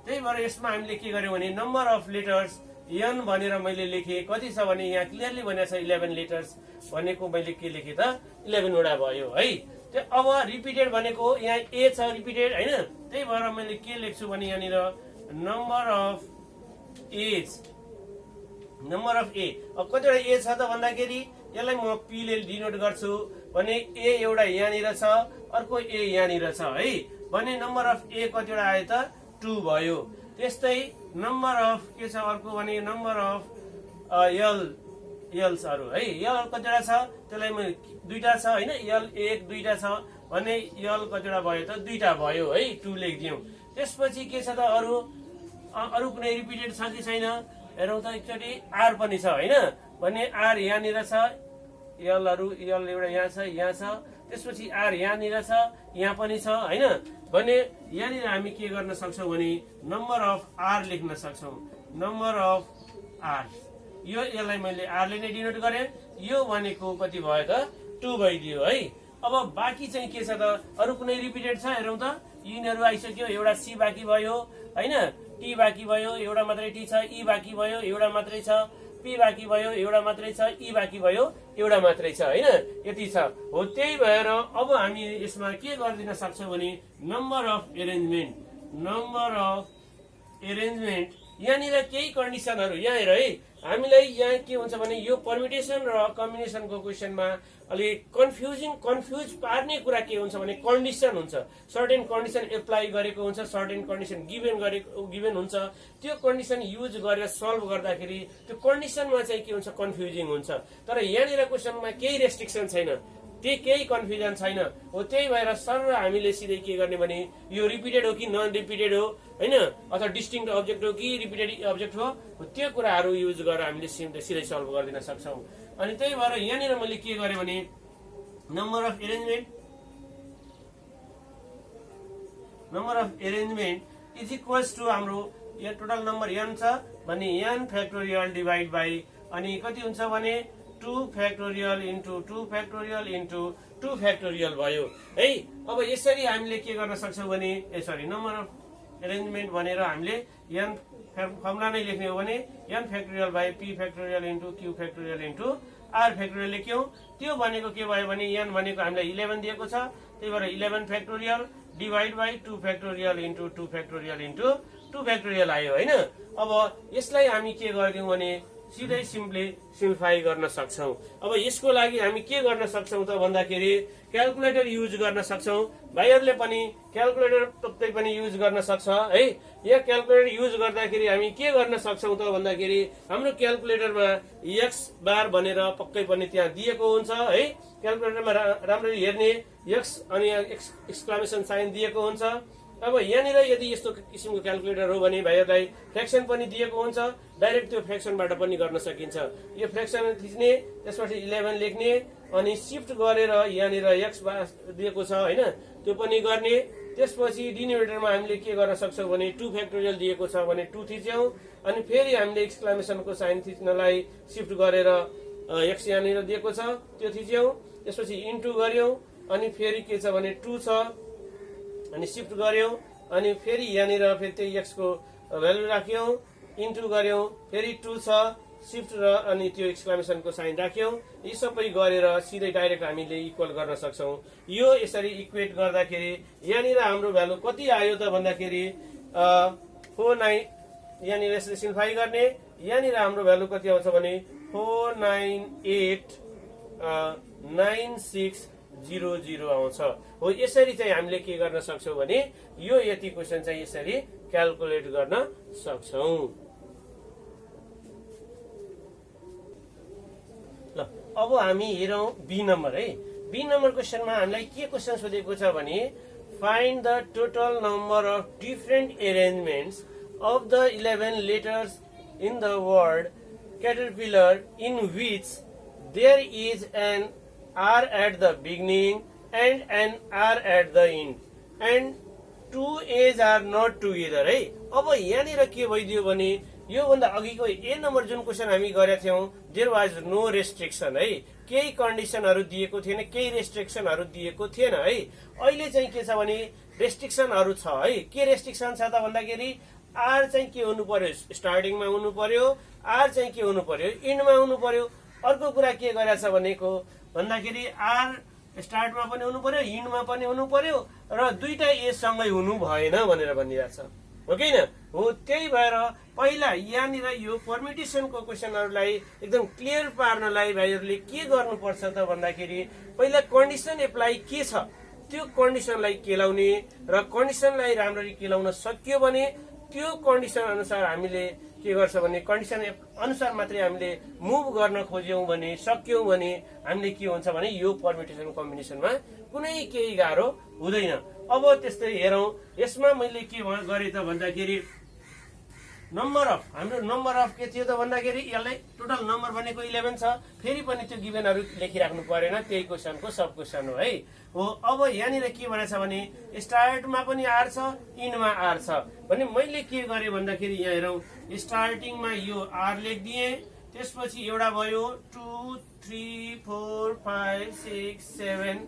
त्यही भएर यसमा हामीले के गर्यौँ भने नम्बर अफ लेटर्स एन भनेर मैले लेखेँ, कति छ भने यहाँ क्लियरली भनेको छ 11 लेटर्स भनेको मैले के लेखेँ त 11 वटा भयो है। त्यो अब रिपिटेड भनेको यहाँ ए छ रिपिटेड होइन, त्यही भएर मैले के लेख्छु भने यहाँनिर नम्बर अफ ए। अब कतिवटा ए छ त भन्दाखेरि यसलाई म पी ले डिनोट गर्छु भने ए एउटा यहाँनिर छ, अर्को ए यहाँनिर छ है भने नम्बर अफ ए कतिवटा आयो त 2 भयो। त्यस्तै नम्बर अफ के छ अर्को भने नम्बर अफ यल्सहरू है, यल कतिवटा छ त्यसलाई म 2टा छ होइन, यल 1 2टा छ भने यल कतिवटा भयो त 2टा भयो है, 2 लेखिदियौँ। त्यसपछि के छ त अरू कुनै रिपिटेड छ कि छैन हेरौँ त एकचोटि आर पनि छ होइन भने आर यहाँनिर छ, यल एउटा यहाँ छ, त्यसपछि आर यहाँनिर छ, यहाँ पनि छ होइन भने यहाँनिर हामी के गर्न सक्छौँ भने नम्बर अफ आर लेख्न सक्छौँ। नम्बर अफ आर यो यसलाई मैले आरले नै डिनोट गरेँ, यो भनेको कति भयो त 2 भइदियो है। अब बाँकी चाहिँ के छ त अरू कुनै रिपिटेड छ हेरौँ त, यिनीहरू आइसक्यो, एउटा सी बाँकी भयो होइन, टी बाँकी भयो एउटा मात्रै, टी छ, ई बाँकी भयो एउटा मात्रै छ, पी बाँकी भयो एउटा मात्रै छ, ई बाँकी भयो एउटा मात्रै छ होइन, यति छ हो। त्यही भएर अब हामी यसमा के गरिदिन सक्छौँ भने नम्बर अफ एरेन्जमेन्ट यहाँनिर केही कन्डिसनहरू यहाँ हेर है। हामीलाई यहाँ के हुन्छ भने यो पर्मिटेसन र कम्बिनेसनको क्वेसनमा अलिक कन्फ्युज पार्ने कुरा के हुन्छ भने कन्डिसन हुन्छ, सर्टेन कन्डिसन एप्लाई गरेको हुन्छ, सर्टेन कन्डिसन गिभन हुन्छ, त्यो कन्डिसन युज गरेर सल्भ गर्दाखेरि त्यो कन्डिसनमा चाहिँ के हुन्छ कन्फ्युजिङ हुन्छ। तर यहाँनिर क्वेसनमा केही रेस्ट्रिक्सन छैन, केही कन्फ्युजन छैन हो। त्यही भएर सर हामीले सिधै के गर्ने भने यो रिपिटेड हो कि नन रिपिटेड हो होइन, अथवा डिस्टिङ्क्ट अब्जेक्ट हो कि रिपिटेड अब्जेक्ट हो, त्यो कुराहरू युज गरेर हामीले सिधै सल्भ गरिदिन सक्छौँ। अनि त्यही भएर यहाँनिर मैले के गरेँ भने number of arrangement is equals to हाम्रो यहाँ टोटल नम्बर n छ भने n फ्याक्टोरियल डिभाइड बाई अनि कति हुन्छ भने 2 factorial into 2 factorial into 2 factorial भयो है। अब यसरी हामीले के गर्न सक्छौँ भने नम्बर अफ एरेन्जमेन्ट भनेर हामीले n फर्मुला नै लेख्ने हो भने n factorial by p factorial into q factorial into r factorial लेख्यौँ। त्यो भनेको के भयो भने n भनेको हामीलाई 11 दिएको छ, त्यही भएर 11 factorial divide by 2 factorial into 2 factorial into 2 factorial आयो होइन। अब यसलाई हामी के गरिदिउँ भने सिधै सिम्पली सिम्प्लिफाई गर्न सक्छौँ। अब यसको लागि हामी के गर्न सक्छौँ त भन्दाखेरि क्यालकुलेटर युज गर्न सक्छौँ। भाइहरूले पनि क्यालकुलेटर पक्कै पनि युज गर्न सक्छ है। यो क्यालकुलेटर युज गर्दाखेरि हामी के गर्न सक्छौँ त भन्दाखेरि हाम्रो क्यालकुलेटरमा x बार भनेर पक्कै पनि त्यहाँ दिएको हुन्छ है। क्यालकुलेटरमा राम्ररी हेर्ने x अनि एक्सक्लामेसन साइन दिएको हुन्छ। अब यहाँनिर यदि यस्तो किसिमको क्यालकुलेटर हो भने भाइहरूलाई फ्र्याक्सन पनि दिएको हुन्छ, डाइरेक्ट त्यो फ्र्याक्सनबाट पनि गर्न सकिन्छ। यो फ्र्याक्सन थिच्ने, त्यसपछि 11 लेख्ने अनि सिफ्ट गरेर यहाँनिर x दिएको छ होइन त्यो पनि गर्ने। त्यसपछि डिनोमिनेटरमा हामीले के गर्न सक्छौँ भने 2 फ्याक्टोरियल दिएको छ भने 2 थिच्यौँ अनि फेरि हामीले एक्सक्लामेसनको साइन थिच्नलाई सिफ्ट गरेर x यहाँनिर दिएको छ त्यो थिच्यौँ। त्यसपछि इन्टु गर्यौँ अनि फेरि के छ भने 2 छ अनि सिफ्ट गर्यौँ अनि फेरि यहाँनिर फेरि त्यही x को भ्यालु राख्यौँ, इन्टु गर्यौँ, फेरि 2 छ सिफ्ट र अनि त्यो एक्सक्लामेसनको साइन राख्यौँ। यी सबै गरेर सिधै डाइरेक्ट हामीले इक्वल गर्न सक्छौँ। यो यसरी इक्वेट गर्दाखेरि यहाँनिर हाम्रो भ्यालु कति आयो त भन्दाखेरि 49, यहाँनिर यसरी सिम्प्लिफाई गर्ने, यहाँनिर हाम्रो भ्यालु कति आउँछ भने 4989600 आउँछ हो। यसरी चाहिँ हामीले के गर्न सक्छौँ भने यो यति क्वेसन चाहिँ यसरी क्यालकुलेट गर्न सक्छौँ। ल अब हामी हेरौँ बी नम्बर है। बी नम्बर क्वेसनमा हामीलाई के क्वेसन सोधेको छ भने find the total number of different arrangements of the 11 letters in the word caterpillar in which there is an R at the beginning and an R at the end and two A's are not together है। अब यहाँनिर के भइदियो भने योभन्दा अघिको ए number जुन question हामी गरेका थियौँ देयर वाज नो रेस्ट्रिक्सन है, केही कन्डिसनहरू दिएको थिएन, केही रेस्ट्रिक्सनहरू दिएको थिएन है। अहिले चाहिँ के छ भने रेस्ट्रिक्सनहरू छ है। के रेस्ट्रिक्सन छ त भन्दाखेरि आर चाहिँ के हुनु पर्यो, स्टार्टिङमा हुनु पर्यो, आर चाहिँ के हुनु पर्यो, इन्डमा हुनु पर्यो। अर्को कुरा के गरेछ भनेको भन्दाखेरि आर स्टार्टमा पनि हुनु पर्यो, इन्डमा पनि हुनु पर्यो र दुईटा ए सँगै हुनु भएन भनेर भनिरहेछ हो कि हैन हो। त्यही भएर पहिला यहाँनिर यो पर्मिटेसनको क्वेसनहरूलाई एकदम क्लियर पार्नलाई भाइहरूले के गर्नुपर्छ त भन्दाखेरि पहिला कन्डिसन एप्लाई के छ त्यो कन्डिसनलाई केलाउने र कन्डिसनलाई राम्ररी केलाउन सकियो भने त्यो कन्डिसन अनुसार हामीले के गर्छ भने कन्डिसन अनुसार मात्रै हामीले मुभ गर्न खोज्यौँ भने सक्यौँ भने हामीले के हुन्छ भने यो पर्मिटेसन कम्बिनेसनमा कुनै केही गाह्रो हुँदैन। अब त्यस्तै हेरौँ यसमा मैले के गरेँ त भन्दाखेरि नम्बर अफ हाम्रो नम्बर अफ के थियो त भन्दाखेरि यसलाई टोटल नम्बर भनेको 11 छ, फेरि पनि त्यो गिभेनहरू लेखिराख्नु परेन, त्यही क्वेसनको सब क्वेसन हो है हो। अब यहाँनिर के भनेछ भने स्टार्टमा पनि आर छ, इन्डमा आर छ भने मैले के गरेँ भन्दाखेरि यहाँ हेरौँ स्टार्टिङमा यो आर लेखिदिएँ, त्यसपछि एउटा भयो 2 3 4 5 6 7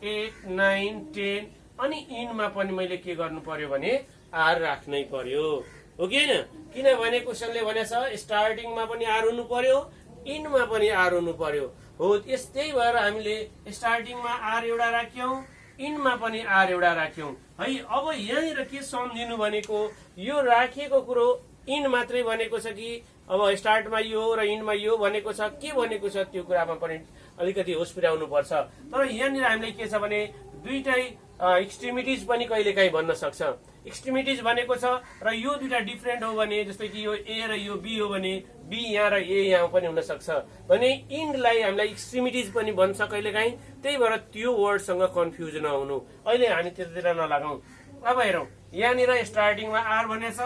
8 9 10 अनि इन्डमा पनि मैले के गर्नु पर्यो भने आर राख्नै पर्यो हो कि हैन। किनभने क्वेसनले भनेछ स्टार्टिङमा पनि आर हुनु पर्यो, इन्डमा पनि आर हुनु पर्यो हो। त्यही भएर हामीले स्टार्टिङमा आर एउटा राख्यौँ, इन्डमा पनि आर एउटा राख्यौँ है। अब यहाँनिर के सम्झिनु भनेको यो राखिएको कुरो इन्ड मात्रै भनेको छ कि अब स्टार्टमा यो र इन्डमा यो भनेको छ के भनेको छ त्यो कुरामा पनि अलिकति होस पुर्याउनु पर्छ। तर यहाँनिर हामीले के छ भने दुईटै एक्सट्रिमिटिज पनि कहिलेकाहीँ भन्न सक्छ। एक्सट्रिमिटिज भनेको छ र यो दुईटा डिफरेन्ट हो भने जस्तै कि यो ए र यो बी हो भने बी यहाँ र ए यहाँ पनि हुन सक्छ भने इन्डलाई हामीलाई एक्सट्रिमिटिज पनि भन्छ कहिलेकाहीँ। त्यही भएर त्यो वर्डसँग कन्फ्युज नहुनु, अहिले हामी त्यतातिर नलागौँ। अब हेरौँ यहाँनिर स्टार्टिङमा आर भनेछ,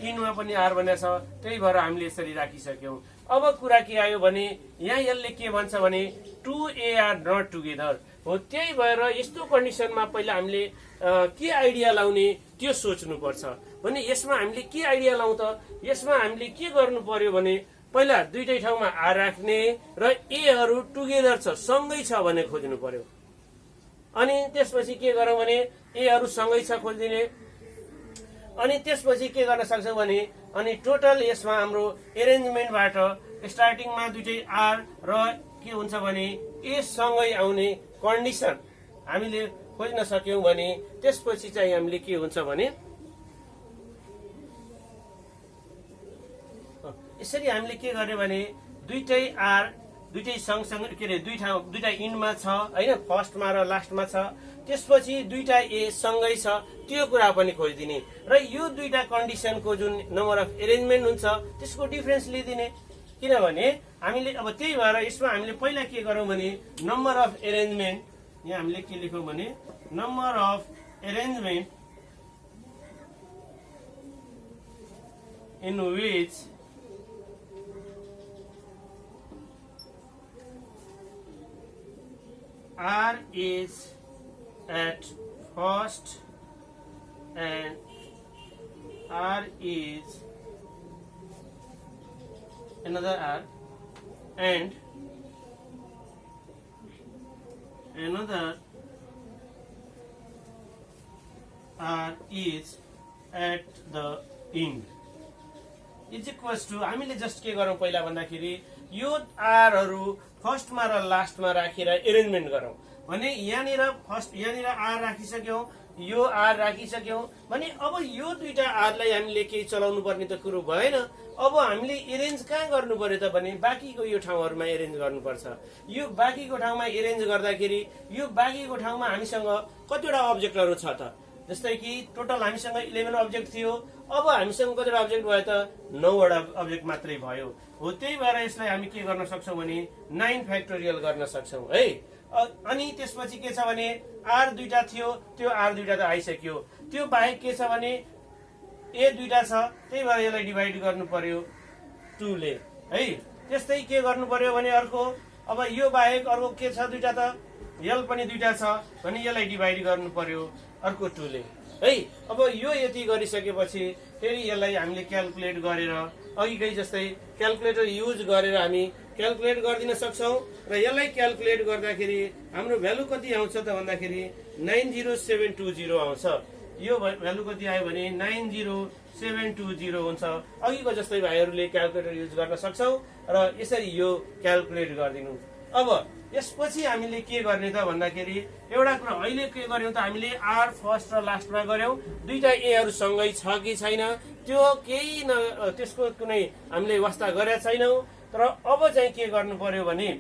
इन्डमा पनि आर भनेछ, त्यही भएर हामीले यसरी राखिसक्यौँ। अब कुरा के आयो भने यहाँ यसले के भन्छ भने 2A आर नट टुगेदर हो। त्यही भएर यस्तो कन्डिसनमा पहिला हामीले के आइडिया लाउने त्यो सोच्नुपर्छ भने यसमा हामीले के आइडिया लाउँ त यसमा हामीले के गर्नु पर्यो भने पहिला दुईटै ठाउँमा आर राख्ने र एहरू टुगेदर छ सँगै छ भने खोज्नु पर्यो। अनि त्यसपछि के गरौँ भने एहरू सँगै छ खोजिदिने। अनि त्यसपछि के गर्न सक्छौँ भने अनि टोटल यसमा हाम्रो एरेन्जमेन्टबाट स्टार्टिङमा दुईटै आर र के हुन्छ भने ए सँगै आउने कन्डिसन हामीले खोज्न सक्यौं भने त्यसपछि चाहिँ हामीले के हुन्छ भने यसरी हामीले के गर्ने भने दुईटै आर दुईटै सँगसँगै के अरे दुईटा इन्डमा छ हैन, फर्स्टमा र लास्टमा छ। त्यसपछि दुईटा ए सँगै छ त्यो कुरा पनि खोजिदिने र यो दुईटा कन्डिसनको जुन नम्बर अफ एरेन्जमेन्ट हुन्छ त्यसको डिफरेन्स लिइदिने। किनभने हामीले अब त्यही भएर यसमा हामीले पहिला के गरौँ भने नम्बर अफ एरेन्जमेन्ट, यहाँ हामीले के लेखौँ भने number of arrangement in which R is at first and R is another R and another R is at the end is equals to हामीले जस्ट के गरौँ पहिला भन्दाखेरि यो आरहरू फर्स्टमा र लास्टमा राखेर एरेन्जमेन्ट गरौँ भने यहाँनिर आर राखिसक्यौं, यो आर राखिसक्यौं भने अब यो दुईटा आरलाई हामीले केही चलाउनु पर्ने त कुरो भएन। अब हामीले एरेन्ज कहाँ गर्नु पर्यो त भने बाँकीको यो ठाउँहरूमा एरेन्ज गर्नुपर्छ। यो बाँकीको ठाउँमा एरेन्ज गर्दाखेरि यो बाँकीको ठाउँमा हामीसँग कतिवटा अब्जेक्टहरू छ त, जस्तै कि टोटल हामीसँग 11 अब्जेक्ट थियो, अब हामीसँग कतिवटा अब्जेक्ट भयो त 9 वटा अब्जेक्ट मात्रै भयो। हो त्यही भएर यसलाई हामी के गर्न सक्छौं भने 9 फ्याक्टोरियल गर्न सक्छौं है। अनि त्यसपछि के छ भने आर दुईटा थियो, त्यो आर दुईटा त आइसक्यो, त्यो बाहेक के छ भने ए दुईटा छ, त्यही भएर यसलाई डिभाइड गर्नु पर्यो 2 ले है। त्यस्तै के गर्नु पर्यो भने अर्को अब यो बाहेक अर्को के छ दुईटा त यल पनि दुईटा छ भने यसलाई डिभाइड गर्नु पर्यो अर्को 2 ले है। अब यो यति गरिसकेपछि फेरि यसलाई हामीले क्याल्कुलेट गरेर अघिकै जस्तै क्याल्कुलेटर युज गरेर हामी क्याल्कुलेट गरिदिन सक्छौं र यसलाई क्याल्कुलेट गर्दाखेरि हाम्रो भ्यालु कति आउँछ त भन्दाखेरि 90720 आउँछ। यो भ्यालु कति आयो भने 90720 हुन्छ। अघिको जस्तै भाइहरूले क्याल्कुलेटर युज गर्न सक्छौं र यसरी यो क्याल्कुलेट गरिदिनु। अब यसपछि हामीले के गर्ने त भन्दाखेरि एउटा कुरा अहिले के गर्यौं त हामीले आर फर्स्ट र लास्टमा गर्यौं, दुईटा एहरू सँगै छ कि छैन त्यो केही त्यसको कुनै हामीले वास्ता गरेका छैनौं। तर अब चाहिँ के गर्नु पर्यो भने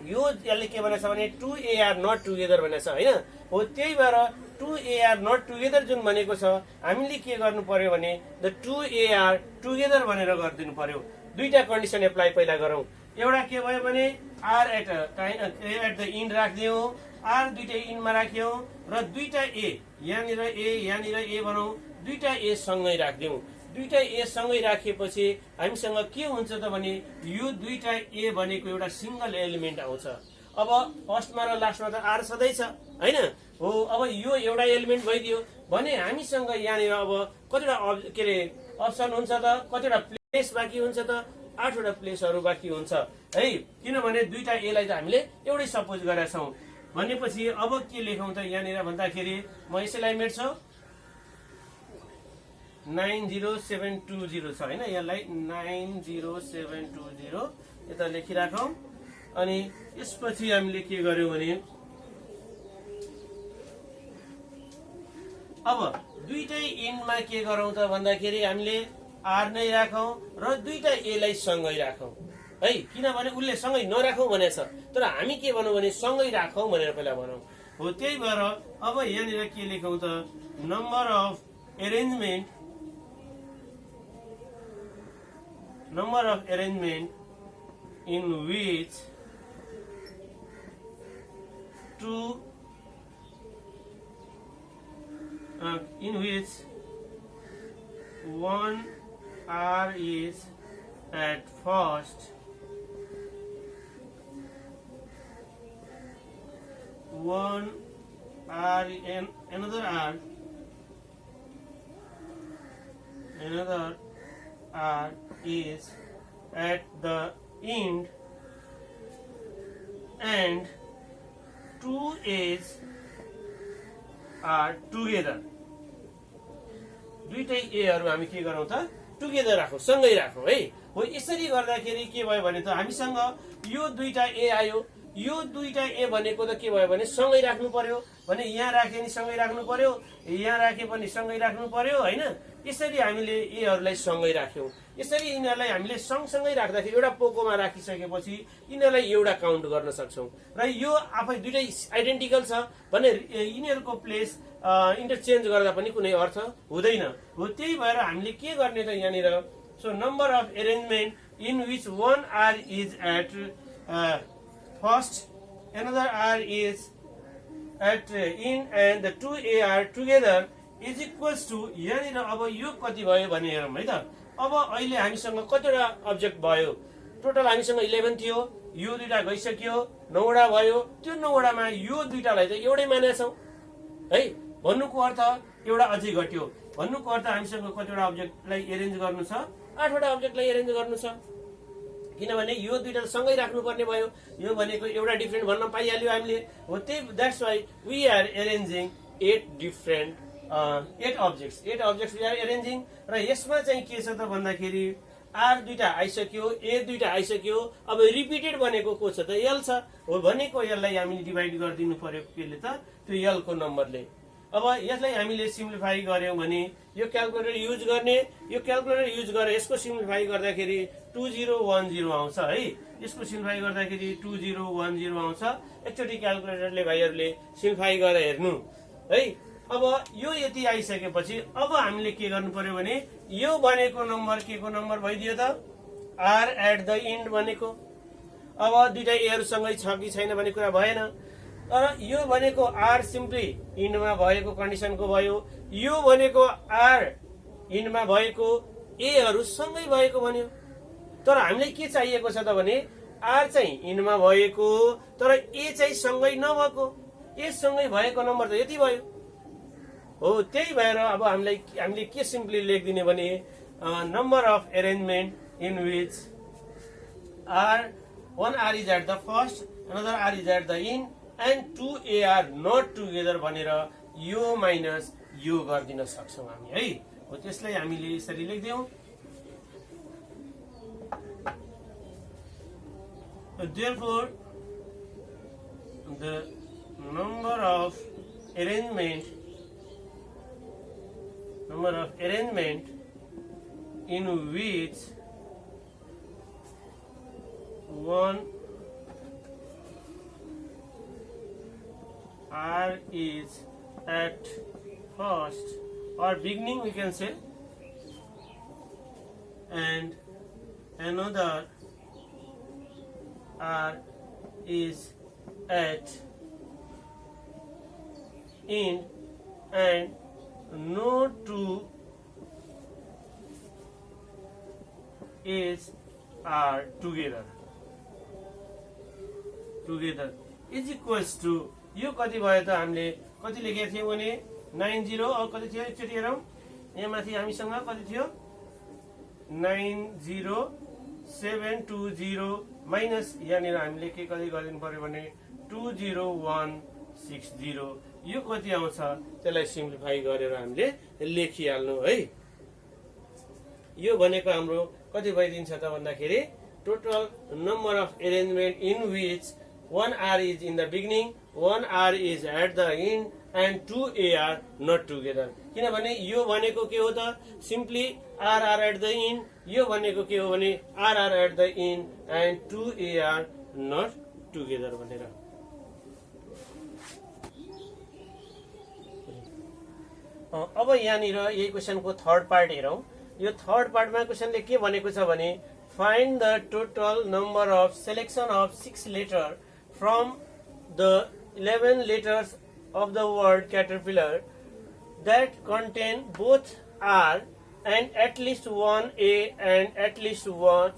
यो यसले के भनेछ भने 2AR नट टुगेदर भनेछ हैन। हो त्यही भएर 2AR नट टुगेदर जुन भनेको छ हामीले के गर्नु पर्यो भने द 2AR टुगेदर भनेर गरिदिनु पर्यो। दुईटा कन्डिसन एप्लाई पहिला गरौं। एउटा के भयो भने आर एट द इन्ड राख्दियौ, आर दुईटा इन्डमा राख्यौ र दुईटा ए यहाँनिर ए बनाऊ, दुईटा ए सँगै राख्दियौ। दुईटा ए सँगै राखेपछि हामीसँग के हुन्छ त भने यो दुईटा ए भनेको एउटा सिंगल एलिमेन्ट आउँछ। अब फर्स्टमा र लास्टमा त आर सधैँ छ हैन। हो अब यो एउटा एलिमेन्ट भइदियो भने हामीसँग यहाँनिर अब कतिवटा के अरे अप्सन हुन्छ त, कतिवटा प्लेस बाँकी हुन्छ त, 8 वटा प्लेसहरू बाँकी हुन्छ है। किनभने दुईटा ए लाई त हामीले एउटै सपोज गरेका छौं भनेपछि अब के लेखौं त यहाँनिर भन्दाखेरि म यसैलाई मेट्छु 90720 छ हैन, यसलाई 90720 यता लेखिराखौं। अनि यसपछि हामीले के गर्यौं भने अब दुईटै इन्डमा के गरौं त भन्दाखेरि हामीले आर नै राखौं र दुईटा ए लाई सँगै राखौं है। किनभने उसले सँगै नराखौं भनेछ, तर हामी के भनौं भने सँगै राखौं भनेर पहिला भनौं। हो त्यही भएर अब यहाँनिर के लेखौं त number of arrangement in which 1 R is at first, 1 R and another R is at the end and 2 A's are together. दुईटै एहरू हामी के गरौं त टुगेदर राखौं, सँगै राखौं है। हो यसरी गर्दाखेरि के भयो भने त हामीसँग यो दुईटा ए आयो, यो दुईटा ए भनेको त के भयो भने सँगै राख्नु पर्यो भने यहाँ राखे नि सँगै राख्नु पर्यो, यहाँ राखे पनि सँगै राख्नु पर्यो हैन। यसरी हामीले एहरूलाई सँगै राख्यौं। यसरी यिनीहरूलाई हामीले सँगसँगै राख्दाखेरि एउटा पोकोमा राखिसकेपछि यिनीहरूलाई एउटा काउन्ट गर्न सक्छौं र यो आफै दुईटै आइडेन्टिकल छ भने यिनीहरूको प्लेस इन्टरचेन्ज गर्दा पनि कुनै अर्थ हुँदैन हो। त्यही भएर हामीले के गर्ने त यहाँनिर, so number of arrangement in which one R is at first, another R is at in and the 2A are together is equals to, यहाँनिर अब यो कति भयो भने हेरौँ है त। अब अहिले हामीसँग कतिवटा अब्जेक्ट भयो, टोटल हामीसँग 11 थियो, यो दुईटा गइसक्यो, 9 वटा भयो। त्यो 9 वटामा यो दुईटालाई त एउटै मानेका छौं है। भन्नुको अर्थ एउटा अझै घट्यो, भन्नुको अर्थ हामीसँग कतिवटा अब्जेक्टलाई एरेन्ज गर्नु छ, 8 वटा अब्जेक्टलाई एरेन्ज गर्नु छ। किनभने यो दुईटा सँगै राख्नुपर्ने भयो, यो भनेको एउटा डिफरेन्ट भन्न पाइहाल्यो हामीले हो। त्यही that's why we are arranging 8 objects we are arranging. र यसमा चाहिँ के छ त भन्दाखेरि आर दुईटा आइसक्यो, ए दुईटा आइसक्यो, अब रिपिटेड भनेको को छ त एल छ हो। भनेको यसलाई हामीले डिभाइड गरिदिनु पर्यो केले त, त्यो एल को नम्बरले। अब यसलाई हामीले सिम्प्लिफाई गर्यौं भने यो क्याल्कुलेटर युज गर्ने, यो क्याल्कुलेटर युज गरेर यसको सिम्प्लिफाई गर्दाखेरि 2010 आउँछ है। यसको सिम्प्लिफाई गर्दाखेरि 2010 आउँछ। एकचोटि क्याल्कुलेटरले भाइहरूले सिम्प्लिफाई गरेर हेर्नु है। अब यो यति आइसकेपछि अब हामीले के गर्नु पर्यो भने यो भनेको नम्बर के को नम्बर भइदियो त, आर एट द इन्ड भनेको। अब दुईटा एहरू सँगै छ कि छैन भन्ने कुरा भएन, तर यो भनेको आर सिम्पली इन्डमा भएको कन्डिसनको भयो, यो भनेको आर इन्डमा भएको एहरू सँगै भएको भन्यो। तर हामीलाई के चाहिएको छ त भने आर चाहिँ इन्डमा भएको तर ए चाहिँ सँगै नभएको, ए सँगै भएको नम्बर त यति भयो हो। त्यही भएर अब हामीले के सिम्पली लेखिदिने भने number of arrangement in which one R is at the first, another R is at the end and 2A are not together भनेर यो माइनस यो गरिदिन सक्छौं हामी है हो। त्यसलाई हामीले यसरी लेख्दियौं, therefore the number of arrangement in which one R is at first or beginning we can say and another R is at end and no two is are together is equals to, यो कति भयो त हामीले कति लेखेको थियौं भने 90 अब कति थियो एकचोटि हेरौं। यहाँ माथि हामीसँग कति थियो 90720 माइनस यहाँनिर हामीले के कति गरिदिनु पर्यो भने 20160 यो कति आउँछ त्यसलाई सिम्प्लिफाई गरेर हामीले लेखिहाल्नु है। यो भनेको हाम्रो कति भइदिन्छ त भन्दाखेरि total number of arrangement in which one R is in the beginning, one R is at the end and 2A are not together। किनभने यो भनेको के हो त simply R are at the end, यो भनेको के हो भने R are at the end and 2A are not together भनेर। अब यहाँनिर यही क्वेशनको थर्ड पार्ट हेरौं। यो थर्ड पार्टमा क्वेशनले के भनेको छ भने find the total number of selection of 6 letters from the 11 letters of the word caterpillar that contain both R and at least one A and at least one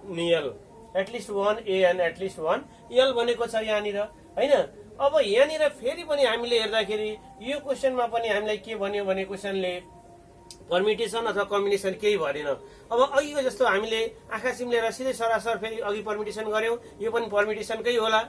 L, at least one A and at least one L भनेको छ यहाँनिर हैन। अब यहाँनिर फेरि पनि हामीले हेर्दाखेरि यो क्वेशनमा पनि हामीलाई के भन्यो भने क्वेशनले परमिटेसन अथवा कम्बिनेसन केही भनेन। अब अघिको जस्तो हामीले आँखा सिम्लेर सिधै सरासर फेरि अघि परमिटेसन गर्यौं, यो पनि परमिटेसनकै होला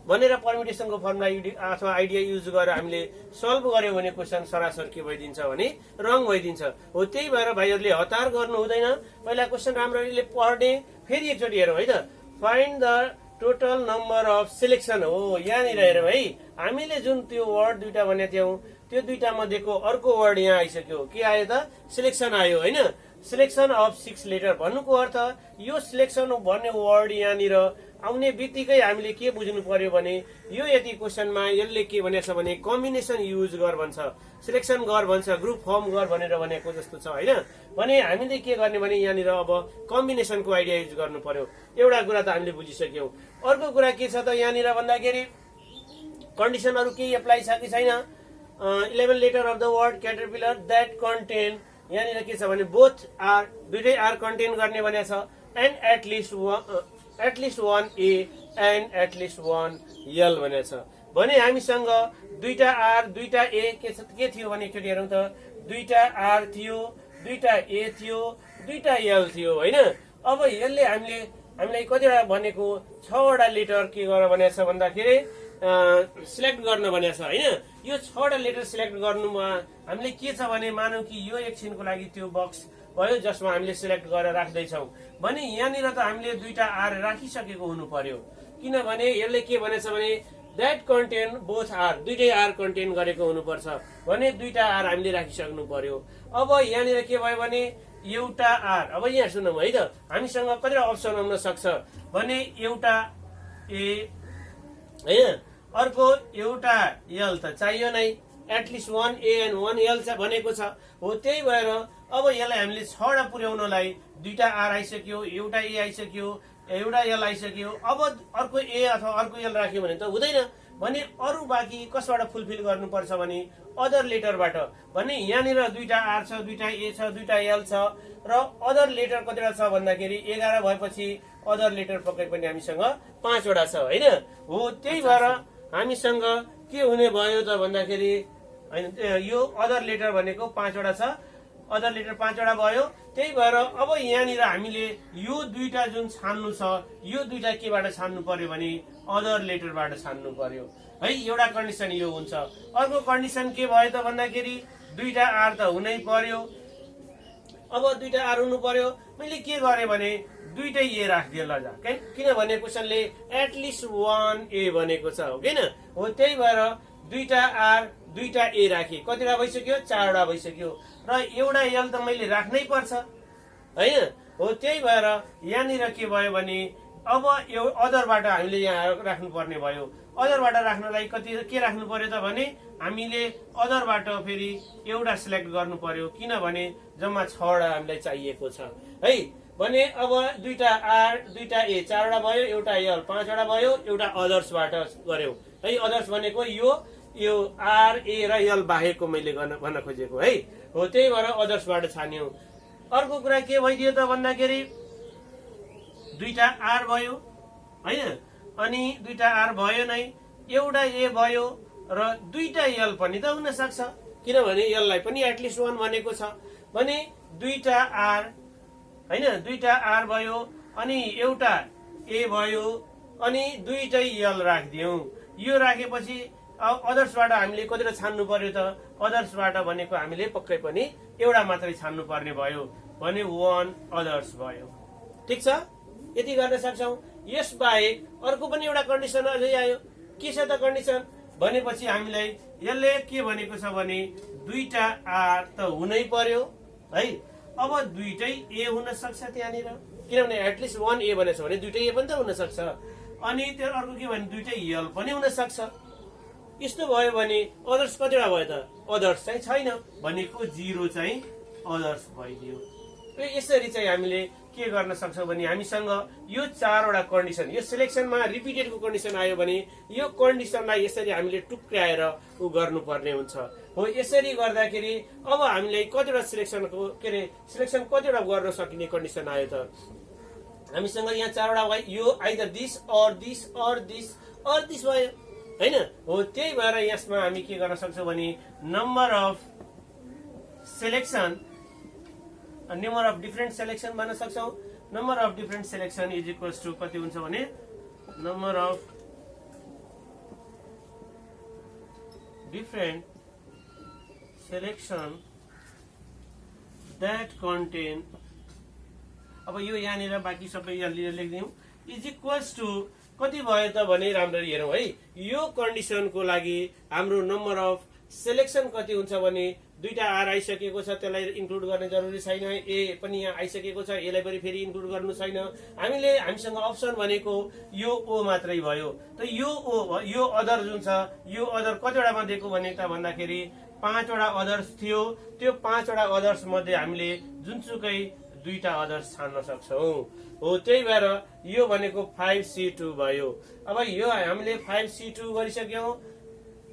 भनेर परमिटेसनको फर्मुला अथवा आइडिया युज गरेर हामीले सल्भ गर्यौं भने क्वेशन सरासर के भइदिन्छ भने रङ भइदिन्छ हो। त्यही भएर भाइहरूले हतार गर्नु हुँदैन, पहिला क्वेशन राम्ररीले पढ्ने फेरि एकचोटि हेरौं है त। Find the total number of selection हो। यहाँनिर हेरौँ है, हामीले जुन त्यो वर्ड दुईटा भनेको थियौँ त्यो दुईटा मध्येको अर्को वर्ड यहाँ आइसक्यो। के आयो त? सिलेक्सन आयो होइन। सिलेक्सन अफ 6 लेटर भन्नुको अर्थ यो सिलेक्सन भन्ने वर्ड यहाँनिर आउने बित्तिकै हामीले के बुझ्नु पर्यो भने यो यति क्वेसनमा यसले के भनेछ भने कम्बिनेसन युज गर भन्छ, सिलेक्सन गर भन्छ, ग्रुप फर्म गर भनेर भनेको जस्तो छ होइन। भने हामीले के गर्ने भने यहाँनिर अब कम्बिनेसनको आइडिया युज गर्नु पर्यो। एउटा कुरा त हामीले बुझिसक्यौँ। अर्को कुरा के छ त यहाँनिर भन्दाखेरि कन्डिसनहरू केही एप्लाई छ कि छैन। 11 letter of the word caterpillar that contain, यहाँनिर के छ भने बोथ आर, दुइटै आर कन्टेन गर्ने भनेको छ। And at least one A and at least one L भनेको छ। भने हामीसँग दुईटा आर दुईटा ए के थियो भने एकचोटि हेरौँ त, दुईटा आर थियो, दुईटा ए थियो, दुईटा यल थियो होइन। अब यसले हामीलाई कतिवटा भनेको 6वटा लेटर के गर भनेको छ भन्दाखेरि सिलेक्ट गर्न भनेको छ होइन। यो 6वटा लेटर सिलेक्ट गर्नुमा हामीले के छ भने मानौँ कि यो एकछिनको लागि त्यो बक्स भयो जसमा हामीले सिलेक्ट गरेर राख्दैछौँ भने यहाँनिर त हामीले दुईटा आर राखिसकेको हुनु पर्यो। किनभने यसले के भनेछ भने द्याट कन्टेन बोथ आर, दुईटै आर कन्टेन गरेको हुनुपर्छ भने दुईटा आर हामीले राखिसक्नु पर्यो। अब यहाँनिर के भयो भने एउटा आर, अब यहाँ सुनौँ है त, हामीसँग कतिवटा अप्सन आउन सक्छ भने एउटा ए होइन, अर्को एउटा यल त चाहियो नै, at least one A and one L भनेको छ हो। त्यही भएर अब यसलाई हामीले 6वटा पुर्याउनलाई दुईटा आर आइसक्यो, एउटा ए आइसक्यो, एउटा यल आइसक्यो। अब अर्को ए अथवा अर्को यल राख्यो भने त हुँदैन। भने अरू बाँकी कसबाट फुलफिल गर्नुपर्छ भने अदर लेटरबाट। भने यहाँनिर दुईटा आर छ, दुईटा ए छ, दुईटा यल छ र अदर लेटर कतिवटा छ भन्दाखेरि 11 भएपछि अदर लेटर पक्कै पनि हामीसँग 5वटा छ होइन हो। त्यही भएर हामीसँग के हुने भयो त भन्दाखेरि होइन, यो अदर लेटर भनेको 5वटा छ, अदर लेटर 5वटा भयो। त्यही भएर अब यहाँनिर हामीले यो दुईटा जुन छान्नु छ यो दुईटा केबाट छान्नु पर्यो भने अदर लेटरबाट छान्नु पर्यो है। एउटा कन्डिसन यो हुन्छ। अर्को कन्डिसन के भयो त भन्दाखेरि दुईटा आर त हुनै पर्यो। अब दुईटा आर हुनु पर्यो, मैले के गरेँ भने दुईटै ए राखिदिएँ ल जा, किनभने क्वेसनले एटलिस्ट वान ए भनेको छ हो किन हो। त्यही भएर दुईटा आर दुईटा ए राखेँ, कतिवटा भइसक्यो? 4वटा भइसक्यो र एउटा यल त मैले राख्नै पर्छ होइन हो। त्यही भएर यहाँनिर के भयो भने अब यो अदरबाट हामीले यहाँ राख्नुपर्ने भयो। अदरबाट राख्नलाई के राख्नु पर्यो त भने हामीले अदरबाट फेरि एउटा सिलेक्ट गर्नु पर्यो, किनभने जम्मा 6वटा हामीलाई चाहिएको छ है। भने अब दुईटा आर दुईटा ए 4वटा भयो, एउटा यल 5वटा भयो, एउटा अदर्सबाट गर्यौँ है। अदर्स भनेको यो आर ए र यल बाहेकको मैले भन्न खोजेको है हो। त्यही भएर अदर्सबाट छान्यौँ। अर्को कुरा के भइदियो त भन्दाखेरि दुईटा आर भयो होइन, अनि दुईटा आर भयो नै, एउटा ए भयो र दुईटा यल पनि त हुन सक्छ किनभने यसलाई पनि एटलिस्ट वान भनेको छ। भने दुईटा आर होइन, दुईटा आर भयो अनि एउटा ए भयो अनि दुईटै यल राखिदियौँ। यो राखेपछि अदर्सबाट हामीले कतिवटा छान्नु पर्यो त? अदर्सबाट भनेको हामीले पक्कै पनि एउटा मात्रै छान्नु पर्ने भयो भने वान अदर्स भयो। ठिक छ, यति गर्न सक्छौँ। यस बाहेक अर्को पनि एउटा कन्डिसन अझै आयो। के छ त कन्डिसन भनेपछि हामीलाई यसले के भनेको छ भने दुईटा आर त हुनै पर्यो है। अब दुईटै ए हुन सक्छ त्यहाँनिर, किनभने एटलिस्ट वान ए भनेछ भने दुईटै ए पनि त हुन सक्छ। अनि त्यो अर्को के भने दुईटै यल पनि हुन सक्छ। यस्तो भयो भने अदर्स कतिवटा भयो त? अदर्स चाहिँ छैन भनेको 0 चाहिँ अदर्स भइदियो। यसरी चाहिँ हामीले के गर्न सक्छौँ भने हामीसँग यो 4वटा कन्डिसन, यो सिलेक्सनमा रिपिटेडको कन्डिसन आयो भने यो कन्डिसनलाई यसरी हामीले टुक्राएर गर्नुपर्ने हुन्छ हो। यसरी गर्दाखेरि अब हामीलाई कतिवटा सिलेक्सनको सिलेक्सन कतिवटा गर्न सकिने कन्डिसन आयो त? हामीसँग यहाँ 4वटा भयो, यो either this or this or this or this भयो होइन हो। त्यही भएर यसमा हामी के गर्न सक्छौँ भने number of selection, number of different selection भन्न सक्छौँ। Number of different selection is equals to कति हुन्छ भने number of different selection that contain. अब यो यहाँनिर बाँकी सबै यहाँ लेखिदिउँ। इज इक्वल्स टु कति भयो त भने राम्ररी हेरौँ है। यो कन्डिसनको लागि हाम्रो नम्बर अफ सेलेक्सन कति हुन्छ भने दुईटा आर आइसकेको छ, त्यसलाई इन्क्लुड गर्ने जरुरी छैन। ए पनि यहाँ आइसकेको छ, यसलाई पनि फेरि इन्क्लुड गर्नु छैन। हामीसँग अप्सन भनेको यो ओ मात्रै भयो। त यो अदर जुन छ, यो अदर कतिवटा मध्येको भने त भन्दाखेरि 5 वटा अदर्स थियो। त्यो 5 वटा अदर्स मध्ये हामीले जुनसुकै दुईटा अदर्स छान्न सक्छौं। हो त्यही भएर यो भनेको 5C2 भयो। अब यो हामीले 5C2 गरिसक्यौं,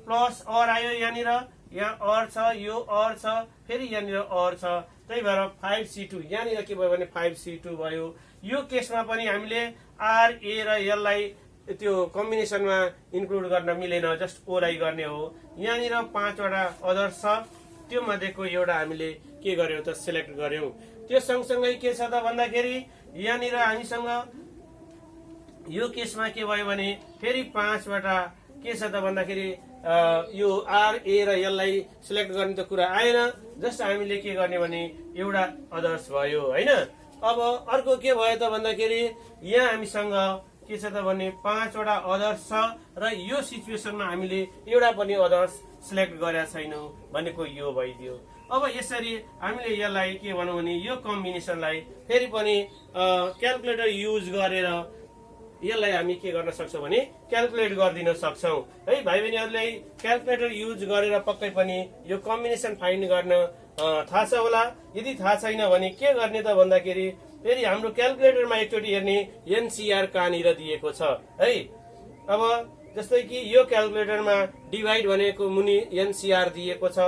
प्लस अर आयो यहाँनिर, यहाँ अर छ, यो अर छ, फेरि यहाँनिर अर छ। त्यही भएर 5C2 यहाँनिर के भयो भने 5C2 भयो। यो केसमा पनि हामीले आर ए र एललाई त्यो कम्बिनेसनमा इन्क्लुड गर्न मिलेन, जस्ट ओलाई गर्ने हो। यहाँनिर 5 वटा अदर्स छ, त्यो मध्येको एउटा हामीले के गर्यौं त सिलेक्ट गर्यौं। त्यो सँगसँगै के छ त भन्दाखेरि यहाँनिर हामीसँग यो केसमा के भयो भने फेरि 5 वटा के छ त भन्दाखेरि यो आर ए र एललाई सिलेक्ट गर्ने त कुरा आएन, जस्ट हामीले के गर्ने भने एउटा अदर्स भयो हैन। अब अर्को के भयो त भन्दाखेरि यहाँ हामीसँग के छ त भने 5 वटा अदर्स छ र यो सिचुएसनमा हामीले एउटा पनि अदर्स सिलेक्ट गरेका छैनौं भनेको यो भइदियो। अब यसरी हामीले यसलाई के भनौं भने यो कम्बिनेसनलाई फेरि पनि क्याल्कुलेटर युज गरेर यसलाई हामी के गर्न सक्छौं भने क्याल्कुलेट गरिदिन सक्छौं है। भाइ बहिनीहरुलाई क्याल्कुलेटर युज गरेर पक्कै पनि यो कम्बिनेसन फाइन्ड गर्न थाहा छ होला। यदि थाहा छैन भने के गर्ने त भन्दाखेरि फेरि हाम्रो क्याल्कुलेटरमा एकचोटि हेर्ने एनसीआर कहाँनिर दिएको छ है। अब जस्तै कि यो क्याल्कुलेटरमा डिभाइड भनेको मुनि एनसीआर दिएको छ,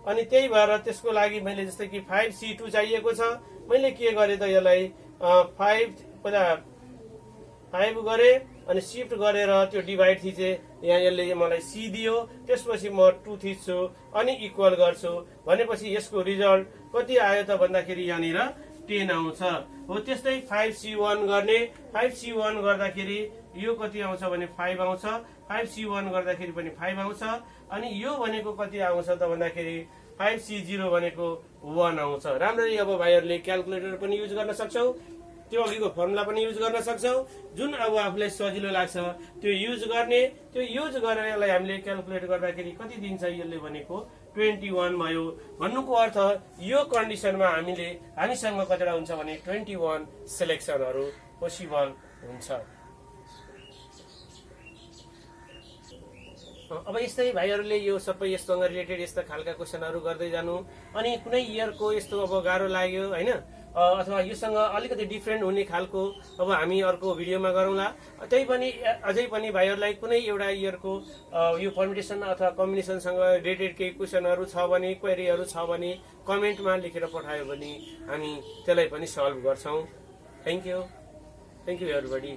अनि त्यही भएर त्यसको लागि मैले जस्तै कि 5C2 चाहिएको छ। मैले के गरे त यसलाई 5 गरे अनि शिफ्ट गरेर त्यो डिभाइड थिचे, यहाँ यसले मलाई सी दियो। त्यसपछि म 2 थिच्छु अनि इक्वल गर्छु भनेपछि यसको रिजल्ट कति आयो त भन्दाखेरि यहाँनिर 10 आउँछ। हो त्यस्तै 5C1 गर्ने, 5C1 गर्दाखेरि यो कति आउँछ भने 5 आउँछ, 5C1 गर्दाखेरि पनि 5 आउँछ, अनि यो भनेको कति आउँछ त भन्दाखेरि 5C0 भनेको 1 आउँछ। राम्ररी अब भाइहरुले क्याल्कुलेटर पनि युज गर्न सक्छौ, त्यो अघिको फर्मुला पनि युज गर्न सक्छौ, जुन अब आफूलाई सजिलो लाग्छ त्यो युज गर्ने। त्यो युज गरेर यसलाई हामीले क्याल्कुलेट गर्दाखेरि कति दिन्छ यसले भनेको 21 भयो। भन्नुको अर्थ यो कन्डिसनमा हामीसँग कतिवटा हुन्छ भने 21 सिलेक्सनहरु पोसिबल हुन्छ। अब यस्तै भाइहरुले यो सबै यस्तोसँग रिलेटेड यस्ता खालका क्वेशनहरु गर्दै जानु। अनि कुनै इयरको यस्तो अब गाह्रो लाग्यो हैन, अथवा योसँग अलिकति डिफरेन्ट हुने खालको अब हामी अर्को भिडियोमा गरौँला। त्यही पनि अझै पनि भाइहरुलाई कुनै एउटा इयरको यो परमिटेसन अथवा कम्बिनेसनसँग रिलेटेड केही क्वेशनहरु छ भने, क्वेरीहरु छ भने कमेन्टमा लेखेर पठायो भने हामी त्यसलाई पनि सल्भ गर्छौं। Thank you everybody.